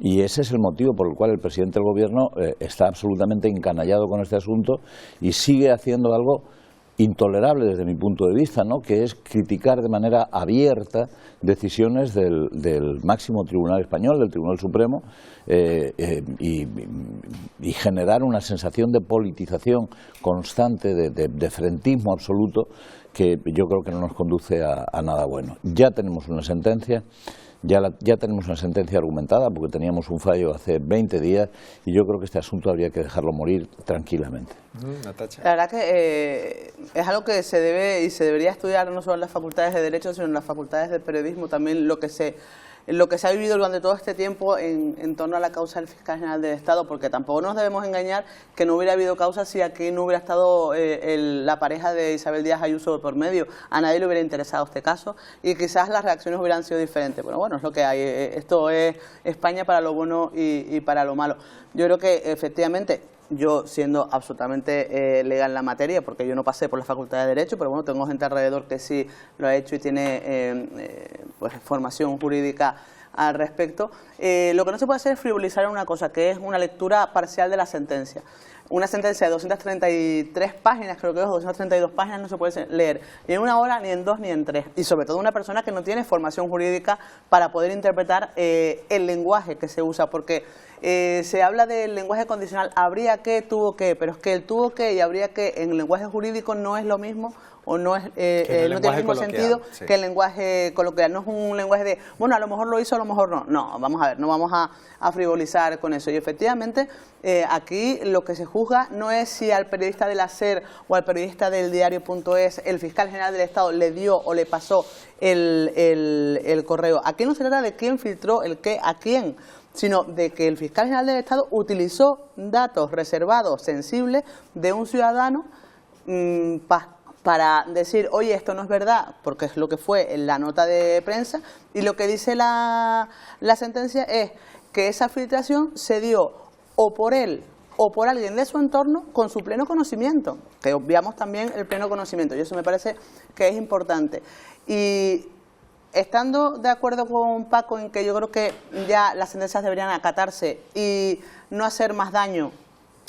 Y ese es el motivo por el cual el presidente del Gobierno está absolutamente encanallado con este asunto y sigue haciendo algo intolerable desde mi punto de vista, ¿no? Que es criticar de manera abierta decisiones del máximo tribunal español, del Tribunal Supremo, y generar una sensación de politización constante, de frentismo absoluto, que yo creo que no nos conduce a nada bueno. Ya tenemos una sentencia. Ya tenemos una sentencia argumentada porque teníamos un fallo hace 20 días y yo creo que este asunto habría que dejarlo morir tranquilamente. La verdad que es algo que se debe y se debería estudiar no solo en las facultades de Derecho, sino en las facultades de Periodismo también, lo que se ha vivido durante todo este tiempo en torno a la causa del fiscal general del Estado, porque tampoco nos debemos engañar que no hubiera habido causa si aquí no hubiera estado la pareja de Isabel Díaz Ayuso por medio. A nadie le hubiera interesado este caso y quizás las reacciones hubieran sido diferentes. Pero bueno, es lo que hay. Esto es España para lo bueno y para lo malo. Yo creo que efectivamente, yo siendo absolutamente legal en la materia, porque yo no pasé por la Facultad de Derecho, pero bueno, tengo gente alrededor que sí lo ha hecho y tiene pues formación jurídica al respecto. Lo que no se puede hacer es frivolizar en una cosa, que es una lectura parcial de la sentencia. Una sentencia de 233 páginas, creo que es 232 páginas, no se puede leer ni en una hora, ni en 2, ni en 3. Y sobre todo una persona que no tiene formación jurídica para poder interpretar el lenguaje que se usa, porque se habla del lenguaje condicional, habría que, tuvo que, pero es que el tuvo que y habría que en el lenguaje jurídico no es lo mismo o no es no tiene el mismo sentido que el lenguaje coloquial. No es un lenguaje de, bueno, a lo mejor lo hizo, a lo mejor no. No, vamos a ver, no vamos a frivolizar con eso. Y efectivamente, aquí lo que se juzga no es si al periodista del SER o al periodista del diario.es el fiscal general del Estado le dio o le pasó el correo. Aquí no se trata de quién filtró el qué a quién, sino de que el fiscal general del Estado utilizó datos reservados, sensibles, de un ciudadano para decir, oye, esto no es verdad, porque es lo que fue en la nota de prensa, y lo que dice la sentencia es que esa filtración se dio o por él o por alguien de su entorno con su pleno conocimiento, que obviamos también el pleno conocimiento, y eso me parece que es importante. Y estando de acuerdo con Paco en que yo creo que ya las sentencias deberían acatarse y no hacer más daño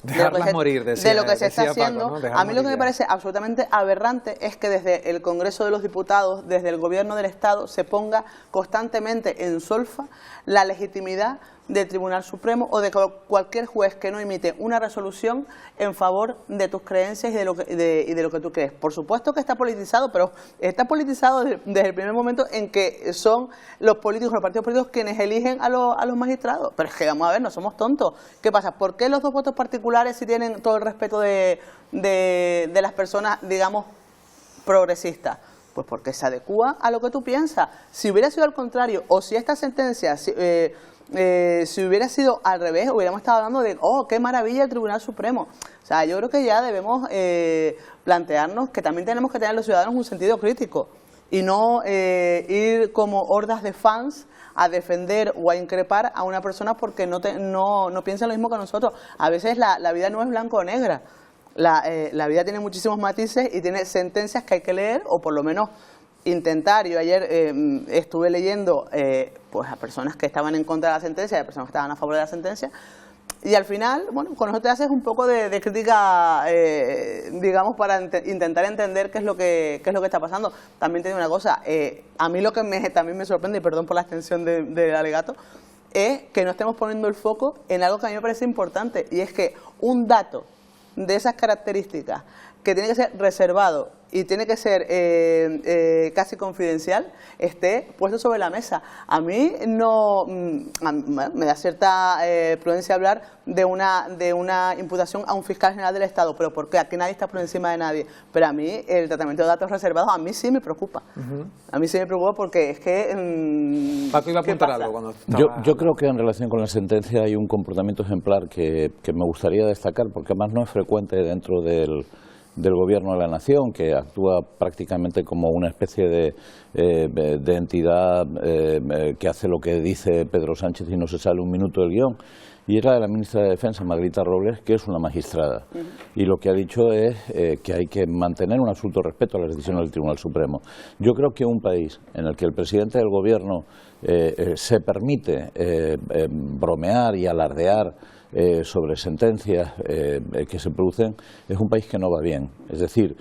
dejarlas morir, de lo que se está haciendo, Paco, ¿no? A mí lo que me parece absolutamente aberrante es que desde el Congreso de los Diputados, desde el Gobierno del Estado, se ponga constantemente en solfa la legitimidad del Tribunal Supremo o de cualquier juez que no emite una resolución en favor de tus creencias y de lo que tú crees. Por supuesto que está politizado, pero está politizado desde el primer momento en que son los políticos, los partidos políticos quienes eligen a los magistrados. Pero es que, vamos a ver, no somos tontos. ¿Qué pasa? ¿Por qué los 2 votos particulares si tienen todo el respeto de las personas, digamos, progresistas? Pues porque se adecúa a lo que tú piensas. Si hubiera sido al contrario, o si esta sentencia si hubiera sido al revés, hubiéramos estado hablando de, oh, qué maravilla el Tribunal Supremo. O sea, yo creo que ya debemos plantearnos que también tenemos que tener los ciudadanos un sentido crítico y no ir como hordas de fans a defender o a increpar a una persona porque no piensa lo mismo que nosotros. A veces la vida no es blanco o negra. La vida tiene muchísimos matices y tiene sentencias que hay que leer o por lo menos intentar. Yo ayer estuve leyendo pues a personas que estaban en contra de la sentencia y a personas que estaban a favor de la sentencia, y al final, bueno, con eso te haces un poco de crítica, digamos, para intentar entender qué es lo que está pasando. También te digo una cosa, a mí lo que también me sorprende, y perdón por la extensión del alegato, es que no estemos poniendo el foco en algo que a mí me parece importante, y es que un dato de esas características, que tiene que ser reservado y tiene que ser casi confidencial, esté puesto sobre la mesa. A mí me da cierta prudencia hablar de una imputación a un fiscal general del Estado, pero porque aquí nadie está por encima de nadie. Pero a mí el tratamiento de datos reservados a mí sí me preocupa. A mí sí me preocupa porque es que... Paco iba a apuntar algo cuando yo creo que en relación con la sentencia hay un comportamiento ejemplar que me gustaría destacar, porque además no es frecuente dentro del Gobierno de la Nación, que actúa prácticamente como una especie de entidad que hace lo que dice Pedro Sánchez y no se sale un minuto del guión. Y era de la ministra de Defensa, Margarita Robles, que es una magistrada. Y lo que ha dicho es que hay que mantener un absoluto respeto a las decisiones del Tribunal Supremo. Yo creo que un país en el que el presidente del Gobierno se permite bromear y alardear sobre sentencias que se producen, es un país que no va bien. Es decir,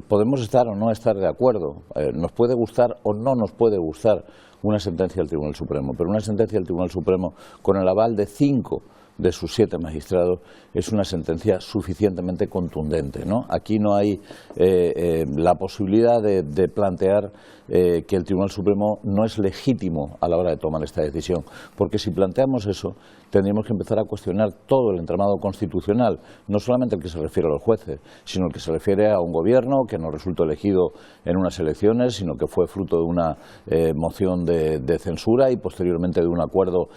podemos estar o no estar de acuerdo, nos puede gustar o no nos puede gustar una sentencia del Tribunal Supremo, pero una sentencia del Tribunal Supremo con el aval de 5 de sus 7 magistrados es una sentencia suficientemente contundente, ¿no? Aquí no hay la posibilidad de plantear que el Tribunal Supremo no es legítimo a la hora de tomar esta decisión, porque si planteamos eso tendríamos que empezar a cuestionar todo el entramado constitucional, no solamente el que se refiere a los jueces, sino el que se refiere a un gobierno que no resultó elegido en unas elecciones, sino que fue fruto de una moción de censura y posteriormente de un acuerdo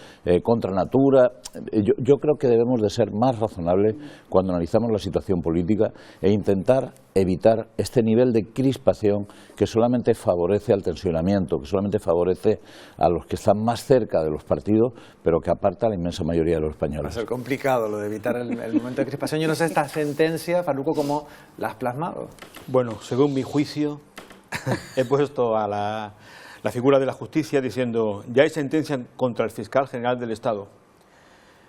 contra natura. Yo creo que debemos de ser más razonables cuando analizamos la situación política e intentar evitar este nivel de crispación que solamente favorece al tensionamiento, que solamente favorece a los que están más cerca de los partidos, pero que aparta a la inmensa mayoría de los españoles. Va a ser complicado lo de evitar el momento de crispación. Yo no sé esta sentencia, Farruco, ¿cómo la has plasmado? Bueno, según mi juicio, he puesto a la figura de la justicia diciendo: ya hay sentencia contra el fiscal general del Estado.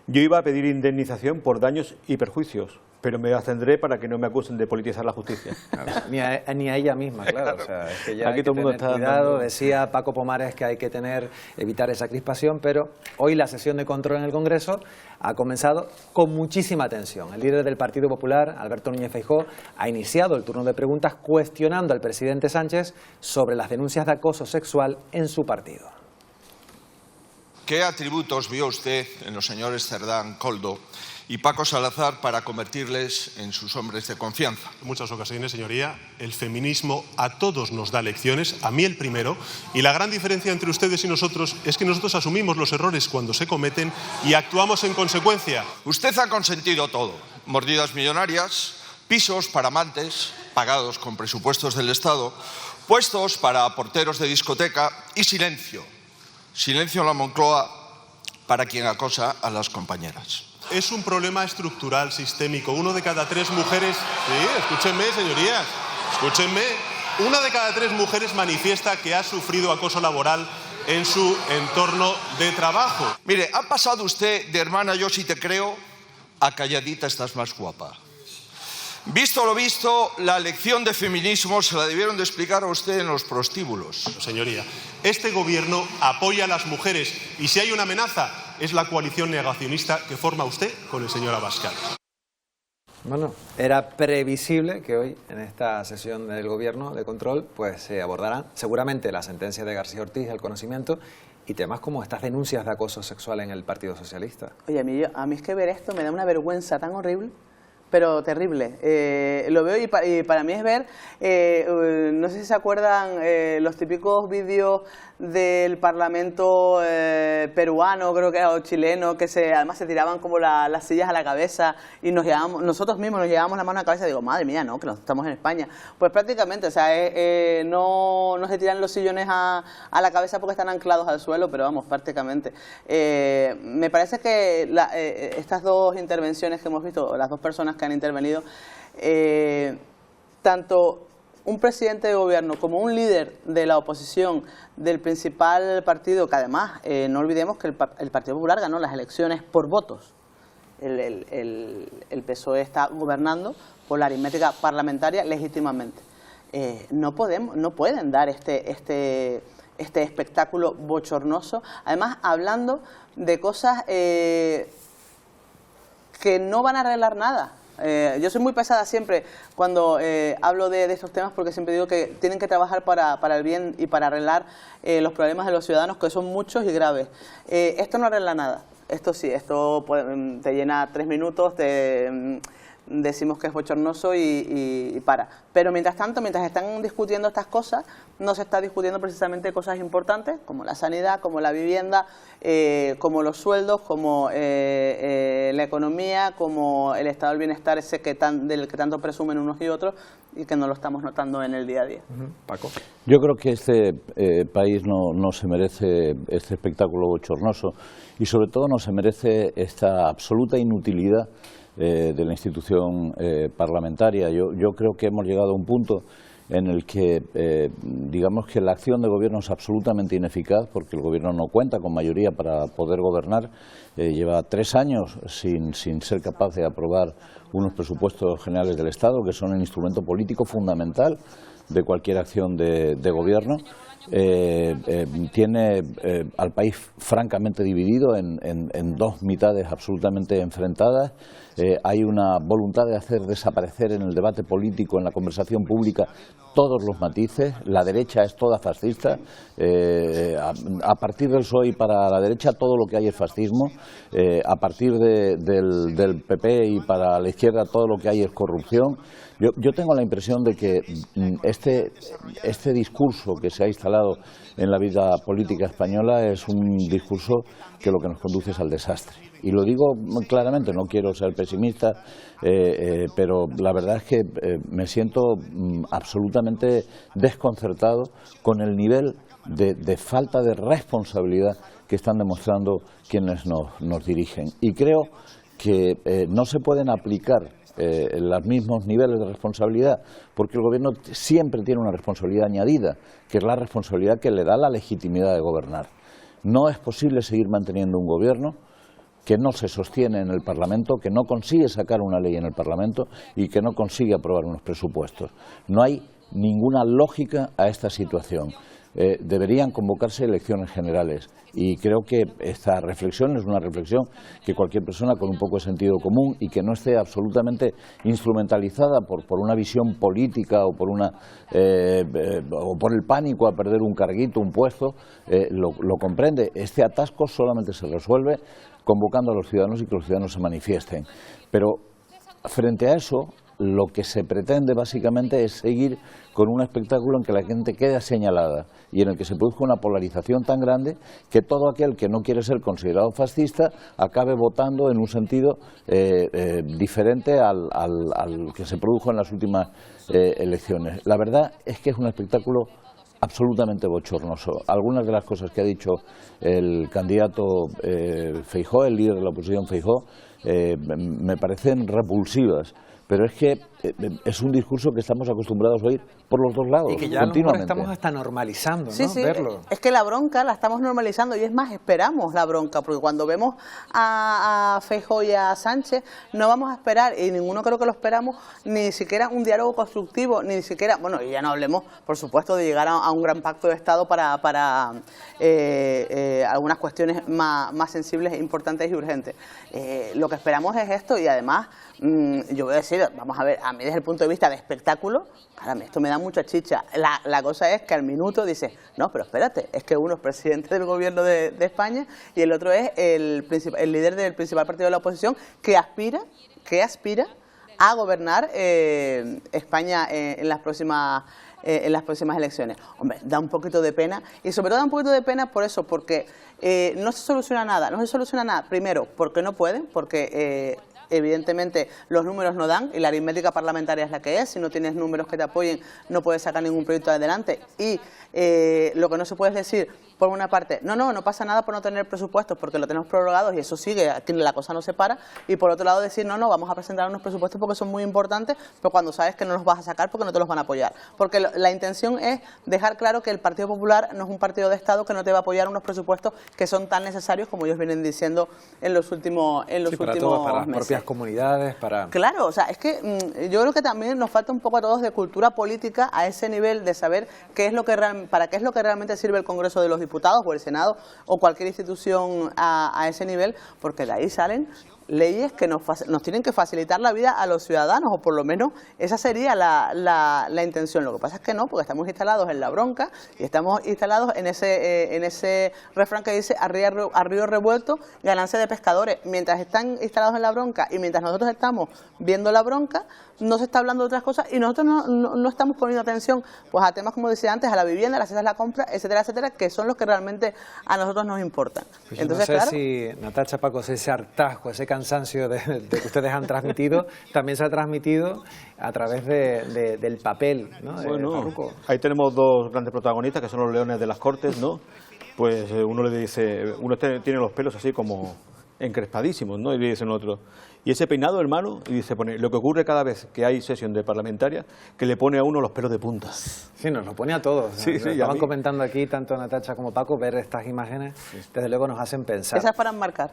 Yo iba a pedir indemnización por daños y perjuicios, pero me abstendré para que no me acusen de politizar la justicia. Claro, ni a ella misma, claro. O sea, es que ya aquí hay todo que el mundo tener está cuidado. dando... Decía Paco Pomares que hay que evitar esa crispación, pero hoy la sesión de control en el Congreso ha comenzado con muchísima tensión. El líder del Partido Popular, Alberto Núñez Feijóo, ha iniciado el turno de preguntas cuestionando al presidente Sánchez sobre las denuncias de acoso sexual en su partido. ¿Qué atributos vio usted en los señores Cerdán, Koldo y Paco Salazar para convertirles en sus hombres de confianza? En muchas ocasiones, señoría, el feminismo a todos nos da lecciones, a mí el primero, y la gran diferencia entre ustedes y nosotros es que nosotros asumimos los errores cuando se cometen y actuamos en consecuencia. Usted ha consentido todo: mordidas millonarias, pisos para amantes pagados con presupuestos del Estado, puestos para porteros de discoteca y silencio. Silencio en la Moncloa para quien acosa a las compañeras. Es un problema estructural, sistémico. 1 de cada 3 mujeres... Sí, escúchenme, señorías, escúchenme. 1 de cada 3 mujeres manifiesta que ha sufrido acoso laboral en su entorno de trabajo. Mire, ha pasado usted de hermana yo sí te creo a calladita estás más guapa. Visto lo visto, la lección de feminismo se la debieron de explicar a usted en los prostíbulos. Señoría, este gobierno apoya a las mujeres y si hay una amenaza es la coalición negacionista que forma usted con el señor Abascal. Bueno, era previsible que hoy, en esta sesión del Gobierno de control, pues se abordarán seguramente la sentencia de García Ortiz, el conocimiento, y temas como estas denuncias de acoso sexual en el Partido Socialista. Oye, a mí es que ver esto me da una vergüenza tan horrible, pero terrible. Lo veo y para mí es ver, no sé si se acuerdan, los típicos vídeos del Parlamento peruano, creo que era, o chileno, que además se tiraban como las sillas a la cabeza y nosotros mismos nos llevábamos la mano a la cabeza y digo, madre mía, no, que estamos en España. Pues prácticamente, o sea, no se tiran los sillones a la cabeza porque están anclados al suelo, pero vamos, prácticamente. Me parece que estas dos intervenciones que hemos visto, las dos personas que han intervenido, tanto un presidente de gobierno como un líder de la oposición del principal partido, que además no olvidemos que el Partido Popular ganó las elecciones por votos. El PSOE está gobernando por la aritmética parlamentaria legítimamente. No pueden dar este espectáculo bochornoso, además hablando de cosas que no van a arreglar nada. Yo soy muy pesada siempre cuando hablo de estos temas, porque siempre digo que tienen que trabajar para el bien y para arreglar los problemas de los ciudadanos, que son muchos y graves. Esto no arregla nada. Esto sí, esto te llena 3 minutos, decimos que es bochornoso y para. Pero mientras tanto, mientras están discutiendo estas cosas, no se está discutiendo precisamente cosas importantes como la sanidad, como la vivienda, como los sueldos, como la economía, como el estado del bienestar ese del que tanto presumen unos y otros y que no lo estamos notando en el día a día. Paco. Yo creo que este país no se merece este espectáculo bochornoso y sobre todo no se merece esta absoluta inutilidad de la institución parlamentaria. Yo creo que hemos llegado a un punto en el que digamos que la acción de gobierno es absolutamente ineficaz, porque el gobierno no cuenta con mayoría para poder gobernar. Lleva 3 años sin ser capaz de aprobar unos presupuestos generales del Estado, que son el instrumento político fundamental de cualquier acción de gobierno. Tiene al país francamente dividido en 2 mitades absolutamente enfrentadas. Hay una voluntad de hacer desaparecer en el debate político, en la conversación pública, todos los matices. La derecha es toda fascista. A partir del PSOE y para la derecha todo lo que hay es fascismo. A partir del PP y para la izquierda todo lo que hay es corrupción. Yo tengo la impresión de que este discurso que se ha instalado en la vida política española es un discurso que lo que nos conduce es al desastre. Y lo digo claramente, no quiero ser pesimista, pero la verdad es que me siento absolutamente desconcertado con el nivel de falta de responsabilidad que están demostrando quienes nos dirigen. Y creo que no se pueden aplicar los mismos niveles de responsabilidad, porque el gobierno siempre tiene una responsabilidad añadida, que es la responsabilidad que le da la legitimidad de gobernar. No es posible seguir manteniendo un gobierno que no se sostiene en el Parlamento, que no consigue sacar una ley en el Parlamento y que no consigue aprobar unos presupuestos. No hay ninguna lógica a esta situación. Deberían convocarse elecciones generales y creo que esta reflexión es una reflexión que cualquier persona con un poco de sentido común y que no esté absolutamente instrumentalizada por una visión política o por el pánico a perder un carguito, un puesto, lo comprende. Este atasco solamente se resuelve convocando a los ciudadanos y que los ciudadanos se manifiesten. Pero frente a eso, lo que se pretende básicamente es seguir con un espectáculo en que la gente quede señalada y en el que se produzca una polarización tan grande que todo aquel que no quiere ser considerado fascista acabe votando en un sentido diferente al que se produjo en las últimas elecciones. La verdad es que es un espectáculo absolutamente bochornoso. Algunas de las cosas que ha dicho el candidato Feijóo, el líder de la oposición Feijóo, me parecen repulsivas. Pero es que es un discurso que estamos acostumbrados a oír por los dos lados, y que ya continuamente. Estamos hasta normalizando, ¿no? Sí, sí, verlo. Es que la bronca la estamos normalizando y es más, esperamos la bronca, porque cuando vemos a Feijóo y a Sánchez no vamos a esperar, y ninguno creo que lo esperamos, ni siquiera un diálogo constructivo, ni siquiera, bueno, y ya no hablemos, por supuesto, de llegar a un gran pacto de Estado para algunas cuestiones más sensibles, importantes y urgentes. Lo que esperamos es esto, y además, yo voy a decir, vamos a ver, a mí desde el punto de vista de espectáculo, caramba, esto me da mucha chicha. La cosa es que al minuto dice, no, pero espérate, es que uno es presidente del gobierno de España y el otro es el líder del principal partido de la oposición que aspira a gobernar España en las próximas elecciones. Hombre, da un poquito de pena, y sobre todo da un poquito de pena por eso, porque no se soluciona nada. Primero, porque no pueden, porque evidentemente los números no dan y la aritmética parlamentaria es la que es. Si no tienes números que te apoyen, no puedes sacar ningún proyecto adelante. Y lo que no se puede decir, por una parte, no pasa nada por no tener presupuestos porque lo tenemos prorrogados y eso sigue, aquí la cosa no se para. Y por otro lado decir, no, vamos a presentar unos presupuestos porque son muy importantes, pero cuando sabes que no los vas a sacar porque no te los van a apoyar. Porque la intención es dejar claro que el Partido Popular no es un partido de Estado que no te va a apoyar unos presupuestos que son tan necesarios como ellos vienen diciendo en los últimos para todos, para las meses. Propias comunidades, para... Claro, o sea, es que yo creo que también nos falta un poco a todos de cultura política a ese nivel de saber para qué es lo que realmente sirve el Congreso de los Diputados o el Senado o cualquier institución a ese nivel, porque de ahí salen leyes que nos tienen que facilitar la vida a los ciudadanos, o por lo menos esa sería la intención. Lo que pasa es que no, porque estamos instalados en la bronca y estamos instalados en ese refrán que dice a río revuelto, ganancia de pescadores. Mientras están instalados en la bronca y mientras nosotros estamos viendo la bronca, no se está hablando de otras cosas y nosotros no estamos poniendo atención pues a temas, como decía antes, a la vivienda, a las cestas de la compra, etcétera, etcétera, que son los que realmente a nosotros nos importan. Pues entonces, no sé claro, si, Natascha, Paco, ese hartazgo, ese cansancio de que ustedes han transmitido, también se ha transmitido a través del papel, ¿no? Bueno, ahí tenemos dos grandes protagonistas que son los leones de las Cortes, ¿no? Pues uno le dice, uno tiene los pelos así como encrespadísimos, ¿no? Y le dicen otro, y ese peinado, hermano, y dice, lo que ocurre cada vez que hay sesión de parlamentaria, que le pone a uno los pelos de punta. Sí, nos lo pone a todos. Sí, estaban comentando aquí, tanto Natascha como Paco, ver estas imágenes, desde luego nos hacen pensar. Esas para enmarcar.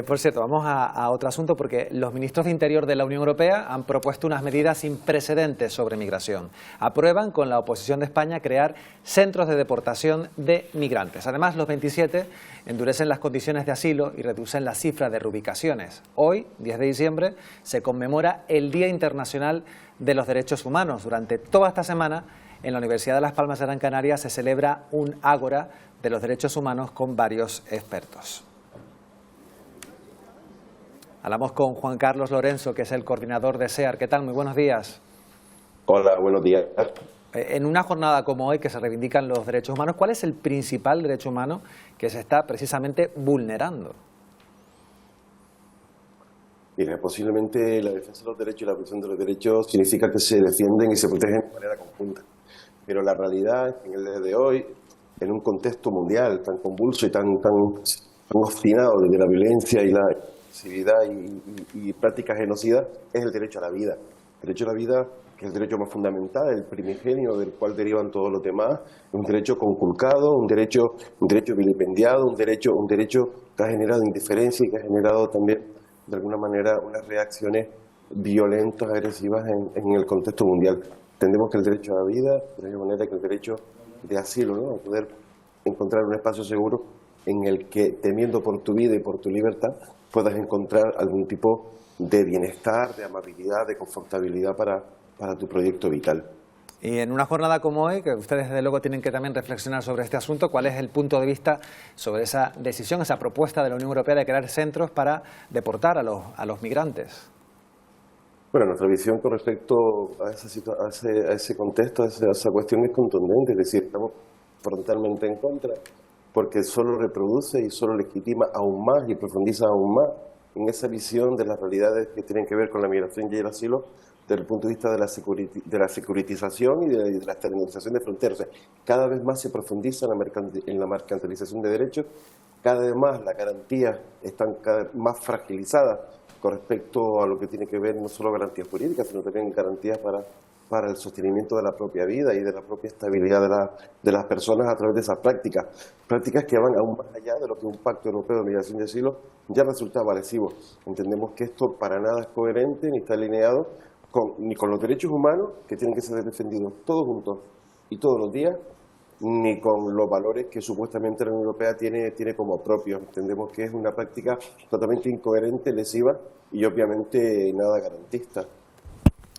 Por cierto, vamos a otro asunto, porque los ministros de Interior de la Unión Europea han propuesto unas medidas sin precedentes sobre migración. Aprueban, con la oposición de España, crear centros de deportación de migrantes. Además, los 27 endurecen las condiciones de asilo y reducen la cifra de reubicaciones. Hoy, 10 de diciembre, se conmemora el Día Internacional de los Derechos Humanos. Durante toda esta semana, en la Universidad de Las Palmas de Gran Canaria se celebra un ágora de los derechos humanos con varios expertos. Hablamos con Juan Carlos Lorenzo, que es el coordinador de SEAR. ¿Qué tal? Muy buenos días. Hola, buenos días. En una jornada como hoy, que se reivindican los derechos humanos, ¿cuál es el principal derecho humano que se está precisamente vulnerando? Mira, posiblemente la defensa de los derechos y la protección de los derechos significa que se defienden y se protegen de manera conjunta. Pero la realidad es que en el día de hoy, en un contexto mundial tan convulso y tan obstinado desde la violencia y la agresividad y prácticas genocidas, es el derecho a la vida. El derecho a la vida, que es el derecho más fundamental, el primigenio del cual derivan todos los demás, un derecho conculcado, un derecho vilipendiado, un derecho que ha generado indiferencia y que ha generado también, de alguna manera, unas reacciones violentas, agresivas en el contexto mundial. Entendemos que el derecho a la vida, de la misma manera que el derecho de asilo, ¿no? A poder encontrar un espacio seguro en el que, temiendo por tu vida y por tu libertad, puedas encontrar algún tipo de bienestar, de amabilidad, de confortabilidad para tu proyecto vital. Y en una jornada como hoy, que ustedes desde luego tienen que también reflexionar sobre este asunto, ¿cuál es el punto de vista sobre esa decisión, esa propuesta de la Unión Europea de crear centros para deportar a los migrantes? Bueno, nuestra visión con respecto a ese contexto, a esa cuestión es contundente, es decir, estamos frontalmente en contra, porque solo reproduce y solo legitima aún más y profundiza aún más en esa visión de las realidades que tienen que ver con la migración y el asilo desde el punto de vista de la securitización y de la externalización de fronteras. O sea, cada vez más se profundiza en la mercantilización de derechos, cada vez más las garantías están cada vez más fragilizadas con respecto a lo que tiene que ver no solo garantías jurídicas, sino también garantías para el sostenimiento de la propia vida y de la propia estabilidad de las personas a través de esas prácticas que van aún más allá de lo que un pacto europeo de migración y asilo ya resultaba lesivo. Entendemos que esto para nada es coherente ni está alineado ni con los derechos humanos, que tienen que ser defendidos todos juntos y todos los días, ni con los valores que supuestamente la Unión Europea tiene como propios. Entendemos que es una práctica totalmente incoherente, lesiva y obviamente nada garantista.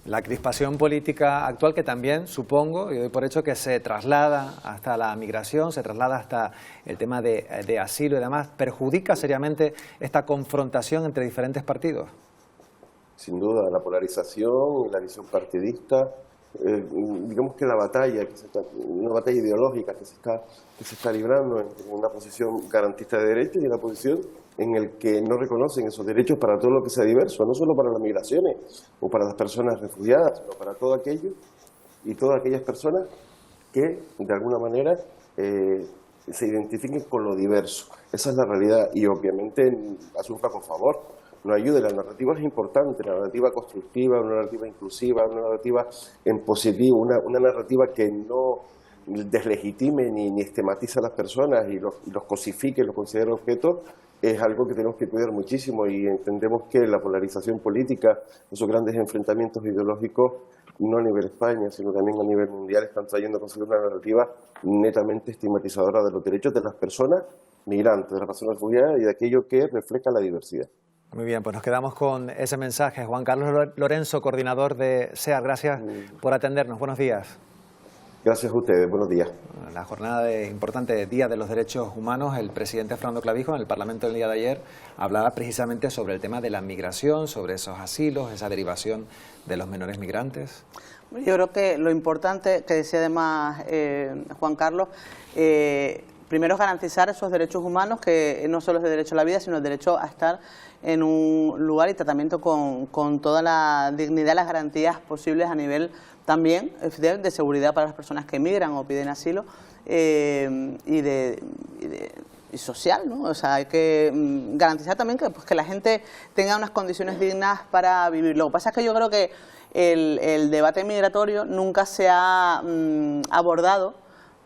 La crispación política actual, que también, supongo, y doy por hecho que se traslada hasta la migración, se traslada hasta el tema de asilo y demás, ¿perjudica seriamente esta confrontación entre diferentes partidos? sin duda, la polarización, la visión partidista, digamos que la batalla, una batalla ideológica que se está librando en una posición garantista de derechos y una posición en el que no reconocen esos derechos para todo lo que sea diverso, no solo para las migraciones o para las personas refugiadas, sino para todo aquello y todas aquellas personas que de alguna manera se identifiquen con lo diverso. Esa es la realidad y obviamente hace un flaco favor, nos ayude. La narrativa es importante, la narrativa constructiva, una narrativa inclusiva, una narrativa en positivo, una narrativa que no deslegitime ni estigmatiza a las personas y los cosifique, los considere objetos, es algo que tenemos que cuidar muchísimo y entendemos que la polarización política, esos grandes enfrentamientos ideológicos, no a nivel España, sino también a nivel mundial, están trayendo consigo una narrativa netamente estigmatizadora de los derechos de las personas migrantes, de las personas refugiadas y de aquello que refleja la diversidad. Muy bien, pues nos quedamos con ese mensaje. Juan Carlos Lorenzo, coordinador de SEAR, gracias por atendernos. Buenos días. Gracias a ustedes, buenos días. La jornada importante Día de los Derechos Humanos, el presidente Fernando Clavijo en el Parlamento el día de ayer hablaba precisamente sobre el tema de la migración, sobre esos asilos, esa derivación de los menores migrantes. Yo creo que lo importante que decía además Juan Carlos, primero es garantizar esos derechos humanos, que no solo es el derecho a la vida, sino el derecho a estar en un lugar y tratamiento con toda la dignidad, las garantías posibles a nivel también de seguridad para las personas que emigran o piden asilo y social, ¿no? O sea, hay que garantizar también que la gente tenga unas condiciones dignas para vivir. Lo que pasa es que yo creo que el debate migratorio nunca se ha abordado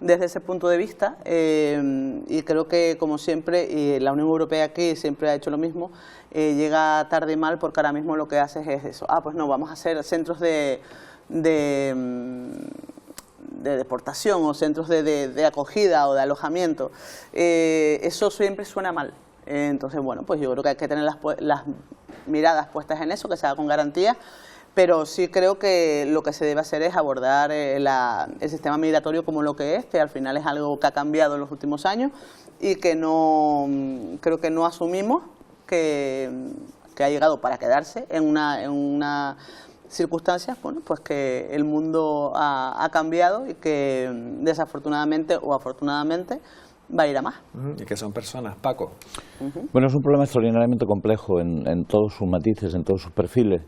desde ese punto de vista y creo que, como siempre, y la Unión Europea aquí siempre ha hecho lo mismo, llega tarde y mal porque ahora mismo lo que hace es eso. Pues no, vamos a hacer centros de deportación o centros de acogida o de alojamiento. Eso siempre suena mal. Entonces, bueno, pues yo creo que hay que tener las miradas puestas en eso, que se haga con garantía, pero sí creo que lo que se debe hacer es abordar el sistema migratorio como lo que es, que al final es algo que ha cambiado en los últimos años y que creo que no asumimos que ha llegado para quedarse en una circunstancias, bueno, pues que el mundo ha cambiado y que desafortunadamente o afortunadamente va a ir a más. Y que son personas, Paco. Bueno, es un problema extraordinariamente complejo en todos sus matices, en todos sus perfiles.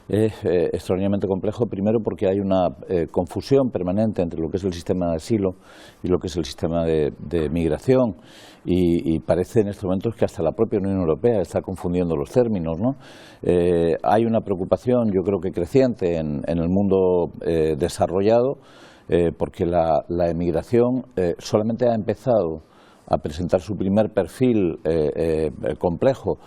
Es extraordinariamente complejo, primero porque hay una confusión permanente entre lo que es el sistema de asilo y lo que es el sistema de migración y parece en estos momentos que hasta la propia Unión Europea está confundiendo los términos, ¿no? Hay una preocupación, yo creo que creciente en el mundo desarrollado porque la emigración solamente ha empezado a presentar su primer perfil complejo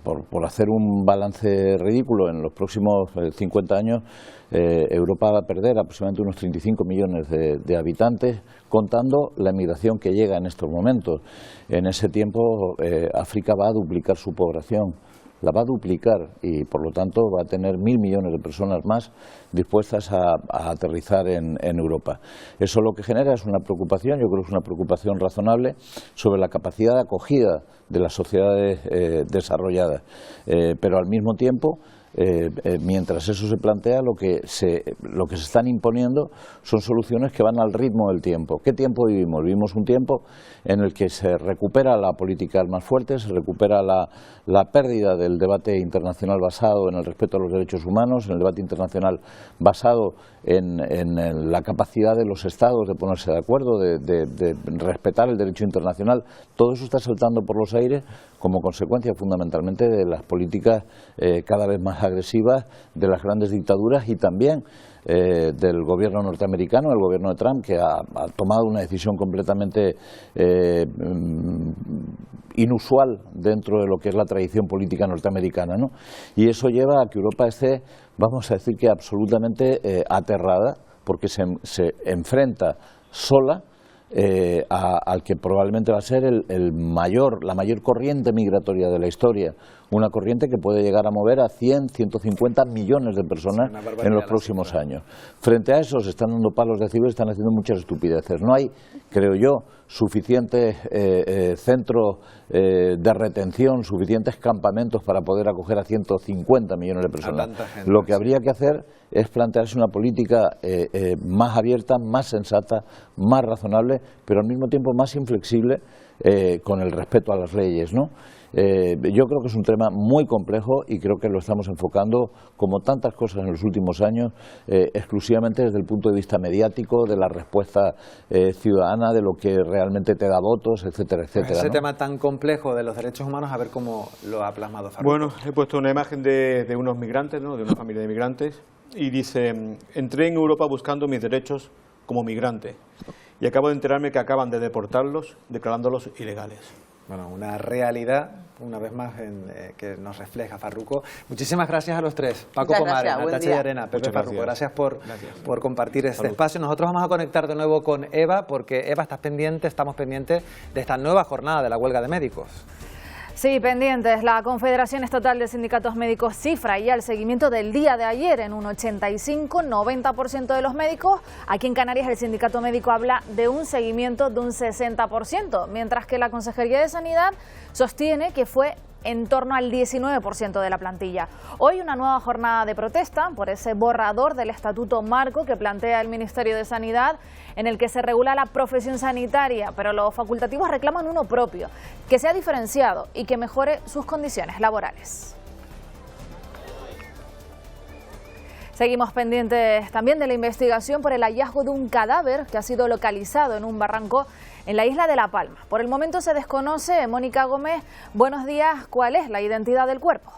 por hacer un balance ridículo. En los próximos 50 años Europa va a perder aproximadamente unos 35 millones de habitantes, contando la emigración que llega en estos momentos. En ese tiempo África va a duplicar su población, la va a duplicar y por lo tanto va a tener 1.000 millones de personas más dispuestas a aterrizar en Europa. Eso lo que genera es una preocupación, yo creo que es una preocupación razonable sobre la capacidad de acogida de las sociedades desarrolladas, pero al mismo tiempo mientras eso se plantea, lo que se están imponiendo son soluciones que van al ritmo del tiempo. ¿Qué tiempo vivimos? Vivimos un tiempo en el que se recupera la política del más fuerte, se recupera la pérdida del debate internacional basado en el respeto a los derechos humanos, en el debate internacional basado en la capacidad de los Estados de ponerse de acuerdo, de respetar el derecho internacional. Todo eso está saltando por los aires como consecuencia fundamentalmente de las políticas cada vez más agresivas de las grandes dictaduras y también del gobierno norteamericano, el gobierno de Trump, que ha tomado una decisión completamente inusual dentro de lo que es la tradición política norteamericana, ¿no? Y eso lleva a que Europa esté, vamos a decir que absolutamente aterrada, porque se enfrenta sola al que probablemente va a ser la mayor corriente migratoria de la historia una corriente que puede llegar a mover a 100, 150 millones de personas en los próximos años. Frente a eso se están dando palos de ciber y están haciendo muchas estupideces. No hay, creo yo, suficientes centros de retención, suficientes campamentos para poder acoger a 150 millones de personas. Lo que habría que hacer es plantearse una política más abierta, más sensata, más razonable, pero al mismo tiempo más inflexible con el respeto a las leyes, ¿no? Yo creo que es un tema muy complejo y creo que lo estamos enfocando, como tantas cosas en los últimos años, exclusivamente desde el punto de vista mediático, de la respuesta ciudadana, de lo que realmente te da votos, etcétera, etcétera. Ese ¿no? tema tan complejo de los derechos humanos, a ver cómo lo ha plasmado Farruko. Bueno, he puesto una imagen de unos migrantes, ¿no? De una familia de migrantes, y dice: entré en Europa buscando mis derechos como migrante y acabo de enterarme que acaban de deportarlos, declarándolos ilegales. Bueno, una realidad, una vez más, que nos refleja Farruko. Muchísimas gracias a los tres. Paco Pomares, Natacha Llarena, Pepe Farruko. Gracias por compartir este espacio. Nosotros vamos a conectar de nuevo con Eva, porque Eva, estamos pendientes de esta nueva jornada de la huelga de médicos. Sí, pendientes. La Confederación Estatal de Sindicatos Médicos cifra ya el seguimiento del día de ayer en un 85-90% de los médicos. Aquí en Canarias el sindicato médico habla de un seguimiento de un 60%, mientras que la Consejería de Sanidad sostiene que fue en torno al 19% de la plantilla. Hoy una nueva jornada de protesta por ese borrador del Estatuto Marco que plantea el Ministerio de Sanidad, en el que se regula la profesión sanitaria, pero los facultativos reclaman uno propio, que sea diferenciado y que mejore sus condiciones laborales. Seguimos pendientes también de la investigación por el hallazgo de un cadáver que ha sido localizado en un barranco en la isla de La Palma. Por el momento se desconoce. Mónica Gómez, buenos días. ¿Cuál es la identidad del cuerpo?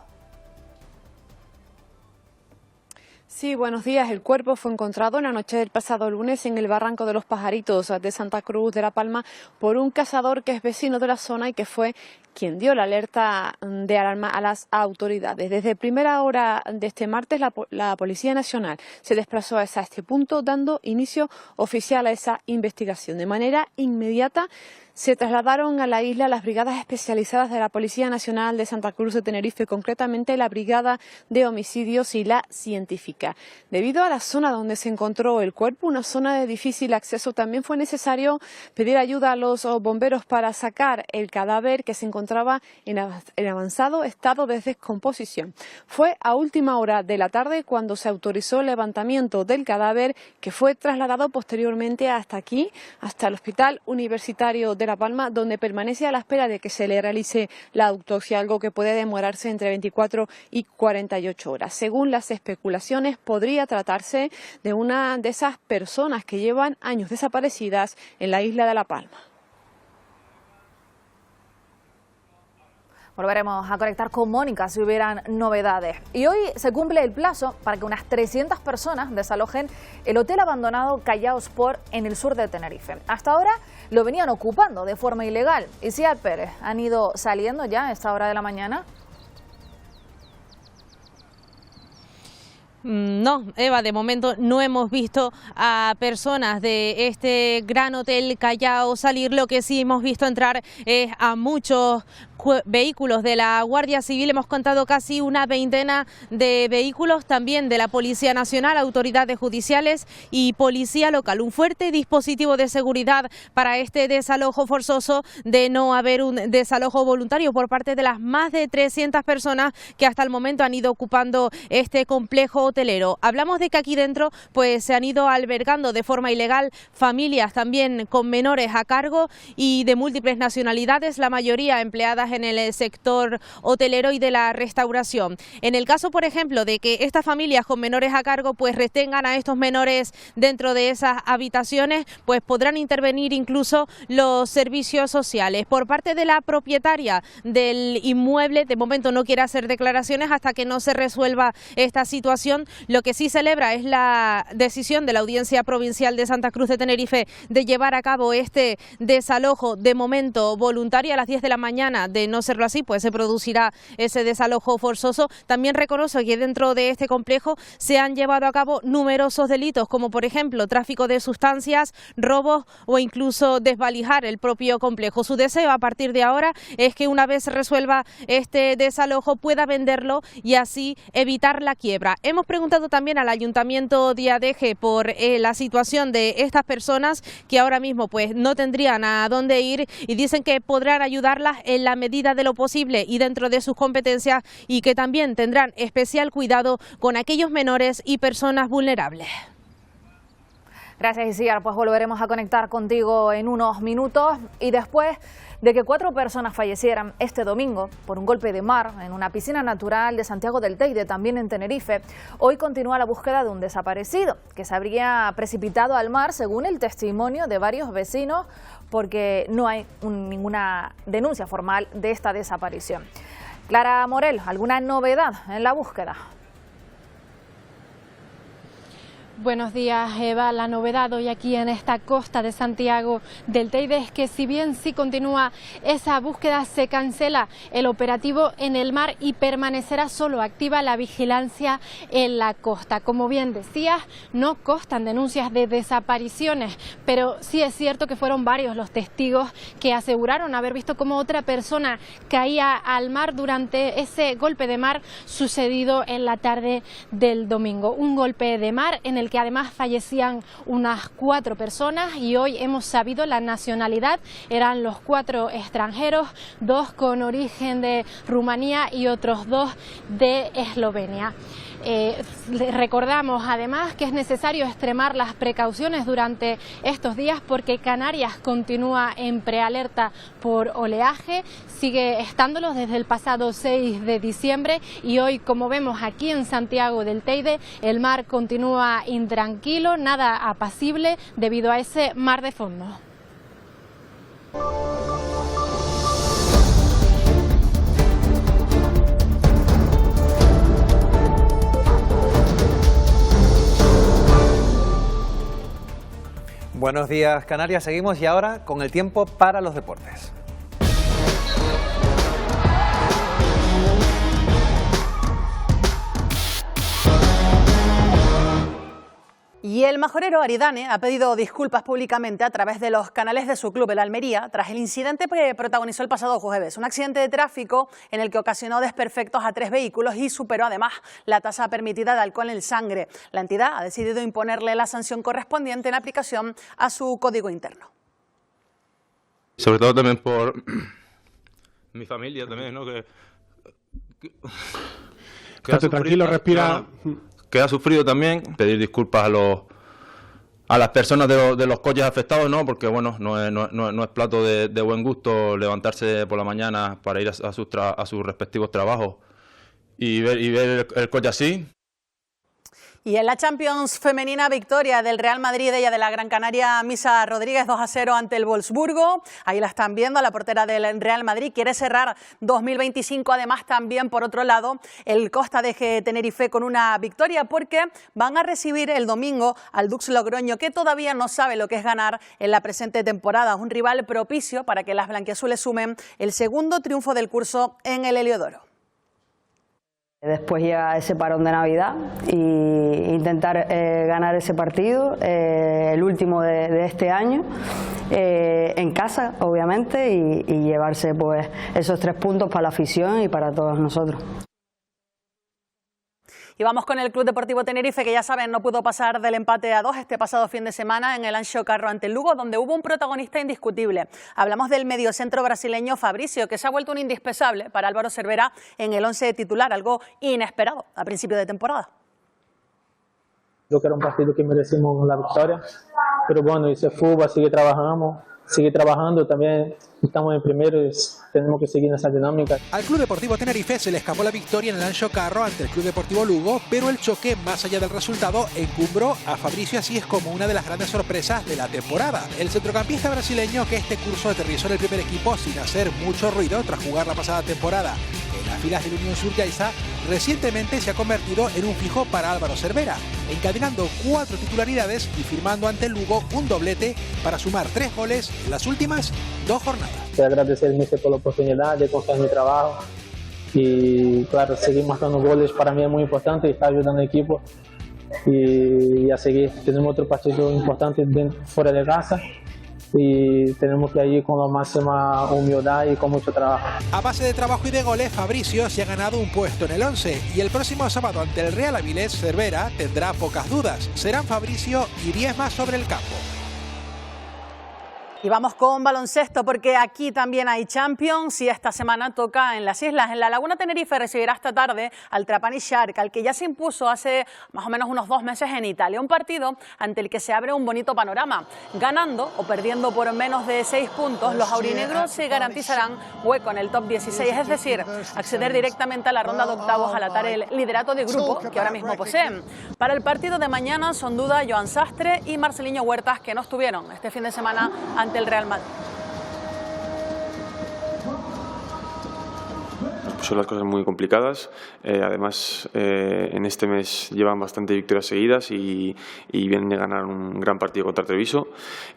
Sí, buenos días. El cuerpo fue encontrado en la noche del pasado lunes en el barranco de los Pajaritos de Santa Cruz de La Palma por un cazador que es vecino de la zona y que fue quien dio la alerta de alarma a las autoridades. Desde primera hora de este martes, la Policía Nacional se desplazó a este punto, dando inicio oficial a esa investigación. De manera inmediata se trasladaron a la isla las brigadas especializadas de la Policía Nacional de Santa Cruz de Tenerife, concretamente la Brigada de Homicidios y la Científica. Debido a la zona donde se encontró el cuerpo, una zona de difícil acceso, también fue necesario pedir ayuda a los bomberos para sacar el cadáver, que se encontraba en avanzado estado de descomposición. Fue a última hora de la tarde cuando se autorizó el levantamiento del cadáver, que fue trasladado posteriormente hasta aquí, hasta el Hospital Universitario de La Palma, donde permanece a la espera de que se le realice la autopsia, algo que puede demorarse entre 24 y 48 horas. Según las especulaciones, podría tratarse de una de esas personas que llevan años desaparecidas en la isla de La Palma. Volveremos a conectar con Mónica si hubieran novedades. Y hoy se cumple el plazo para que unas 300 personas desalojen el hotel abandonado Callao Sport en el sur de Tenerife. Hasta ahora lo venían ocupando de forma ilegal. Isiar Pérez, ¿han ido saliendo ya a esta hora de la mañana? No, Eva, de momento no hemos visto a personas de este gran hotel Callao salir. Lo que sí hemos visto entrar es a muchos vehículos de la Guardia Civil. Hemos contado casi una veintena de vehículos, también de la Policía Nacional, autoridades judiciales y policía local. Un fuerte dispositivo de seguridad para este desalojo forzoso, de no haber un desalojo voluntario por parte de las más de 300 personas que hasta el momento han ido ocupando este complejo hotelero. Hablamos de que aquí dentro pues se han ido albergando de forma ilegal familias también con menores a cargo y de múltiples nacionalidades, la mayoría empleadas en el sector hotelero y de la restauración. En el caso, por ejemplo, de que estas familias con menores a cargo pues retengan a estos menores dentro de esas habitaciones, pues podrán intervenir incluso los servicios sociales. Por parte de la propietaria del inmueble, de momento no quiere hacer declaraciones hasta que no se resuelva esta situación. Lo que sí celebra es la decisión de la Audiencia Provincial de Santa Cruz de Tenerife de llevar a cabo este desalojo de momento voluntario. A las 10 de la mañana de no serlo así, pues se producirá ese desalojo forzoso. También reconoce que dentro de este complejo se han llevado a cabo numerosos delitos, como por ejemplo tráfico de sustancias, robos o incluso desvalijar el propio complejo. Su deseo a partir de ahora es que una vez resuelva este desalojo pueda venderlo y así evitar la quiebra. Hemos preguntado también al Ayuntamiento de Adeje por la situación de estas personas que ahora mismo pues no tendrían a dónde ir y dicen que podrán ayudarlas en la medida de lo posible y dentro de sus competencias, y que también tendrán especial cuidado con aquellos menores y personas vulnerables. Gracias, Isiar. Pues volveremos a conectar contigo en unos minutos. Y después de que 4 personas fallecieran este domingo por un golpe de mar en una piscina natural de Santiago del Teide, también en Tenerife, hoy continúa la búsqueda de un desaparecido que se habría precipitado al mar, según el testimonio de varios vecinos, porque no hay ninguna denuncia formal de esta desaparición. Clara Morel, ¿alguna novedad en la búsqueda? Buenos días, Eva. La novedad hoy aquí en esta costa de Santiago del Teide es que si bien sí continúa esa búsqueda, se cancela el operativo en el mar y permanecerá solo activa la vigilancia en la costa. Como bien decías, no constan denuncias de desapariciones, pero sí es cierto que fueron varios los testigos que aseguraron haber visto cómo otra persona caía al mar durante ese golpe de mar sucedido en la tarde del domingo. Un golpe de mar en el que además fallecían unas 4 personas y hoy hemos sabido la nacionalidad. Eran los 4 extranjeros, 2 con origen de Rumanía y otros 2 de Eslovenia. Recordamos además que es necesario extremar las precauciones durante estos días porque Canarias continúa en prealerta por oleaje, sigue estándolo desde el pasado 6 de diciembre y hoy, como vemos aquí en Santiago del Teide, el mar continúa intranquilo, nada apacible debido a ese mar de fondo. Buenos días, Canarias. Seguimos y ahora con el tiempo para los deportes. Y el majorero Aridane ha pedido disculpas públicamente a través de los canales de su club, el Almería, tras el incidente que protagonizó el pasado jueves. Un accidente de tráfico en el que ocasionó desperfectos a 3 vehículos y superó además la tasa permitida de alcohol en sangre. La entidad ha decidido imponerle la sanción correspondiente en aplicación a su código interno. Sobre todo también por mi familia también, ¿no? Estate tranquilo, respira. Que ha sufrido también, pedir disculpas a las personas de los coches afectados, ¿no? Porque bueno, no es plato de buen gusto levantarse por la mañana para ir a sus respectivos trabajos y ver el coche así. Y en la Champions femenina, victoria del Real Madrid, ella de la Gran Canaria, Misa Rodríguez, 2-0 ante el Wolfsburgo. Ahí la están viendo, la portera del Real Madrid quiere cerrar 2025. Además, también, por otro lado, el Costa de Tenerife con una victoria porque van a recibir el domingo al Dux Logroño, que todavía no sabe lo que es ganar en la presente temporada. Un rival propicio para que las blanquiazules sumen el segundo triunfo del curso en el Heliodoro. Después llega ese parón de Navidad y intentar ganar ese partido, el último de este año, en casa obviamente, y llevarse pues esos 3 puntos para la afición y para todos nosotros. Y vamos con el Club Deportivo Tenerife, que ya saben, no pudo pasar del empate a 2 este pasado fin de semana en el Anxo Carro ante el Lugo, donde hubo un protagonista indiscutible. Hablamos del mediocentro brasileño Fabrício, que se ha vuelto un indispensable para Álvaro Cervera en el 11 titular, algo inesperado a principio de temporada. Creo que era un partido que merecimos la victoria, pero bueno, ese fútbol, sigue trabajando, también estamos en primero y tenemos que seguir esa dinámica. Al Club Deportivo Tenerife se le escapó la victoria en el Anxo Carro ante el Club Deportivo Lugo, pero el choque, más allá del resultado, encumbró a Fabrício, así es como una de las grandes sorpresas de la temporada. El centrocampista brasileño, que este curso aterrizó en el primer equipo sin hacer mucho ruido tras jugar la pasada temporada en las filas del Unión Surquiza, recientemente se ha convertido en un fijo para Álvaro Cervera, encadenando 4 titularidades y firmando ante el Lugo un doblete para sumar 3 goles en las últimas 2 jornadas. quiero agradecer al míster por la oportunidad de confiar en mi trabajo. Y claro, seguir marcando goles para mí es muy importante y estar ayudando al equipo. Y a seguir, tenemos otro partido importante fuera de casa. Y tenemos que ir con la máxima humildad y con mucho trabajo. A base de trabajo y de goles, Fabricio se ha ganado un puesto en el 11 y el próximo sábado ante el Real Avilés, Cervera tendrá pocas dudas. Serán Fabricio y 10 más sobre el campo. Y vamos con baloncesto porque aquí también hay Champions y esta semana toca en las islas. En la Laguna Tenerife recibirá esta tarde al Trapani Shark, al que ya se impuso hace más o menos unos 2 meses en Italia. Un partido ante el que se abre un bonito panorama. Ganando o perdiendo por menos de 6 puntos, los aurinegros se garantizarán hueco en el top 16, es decir, acceder directamente a la ronda de octavos al atar el liderato de grupo que ahora mismo poseen. Para el partido de mañana son duda Joan Sastre y Marceliño Huertas, que no estuvieron este fin de semana ante el Real Madrid. Son las cosas muy complicadas, además en este mes llevan bastante victorias seguidas y vienen de ganar un gran partido contra Treviso,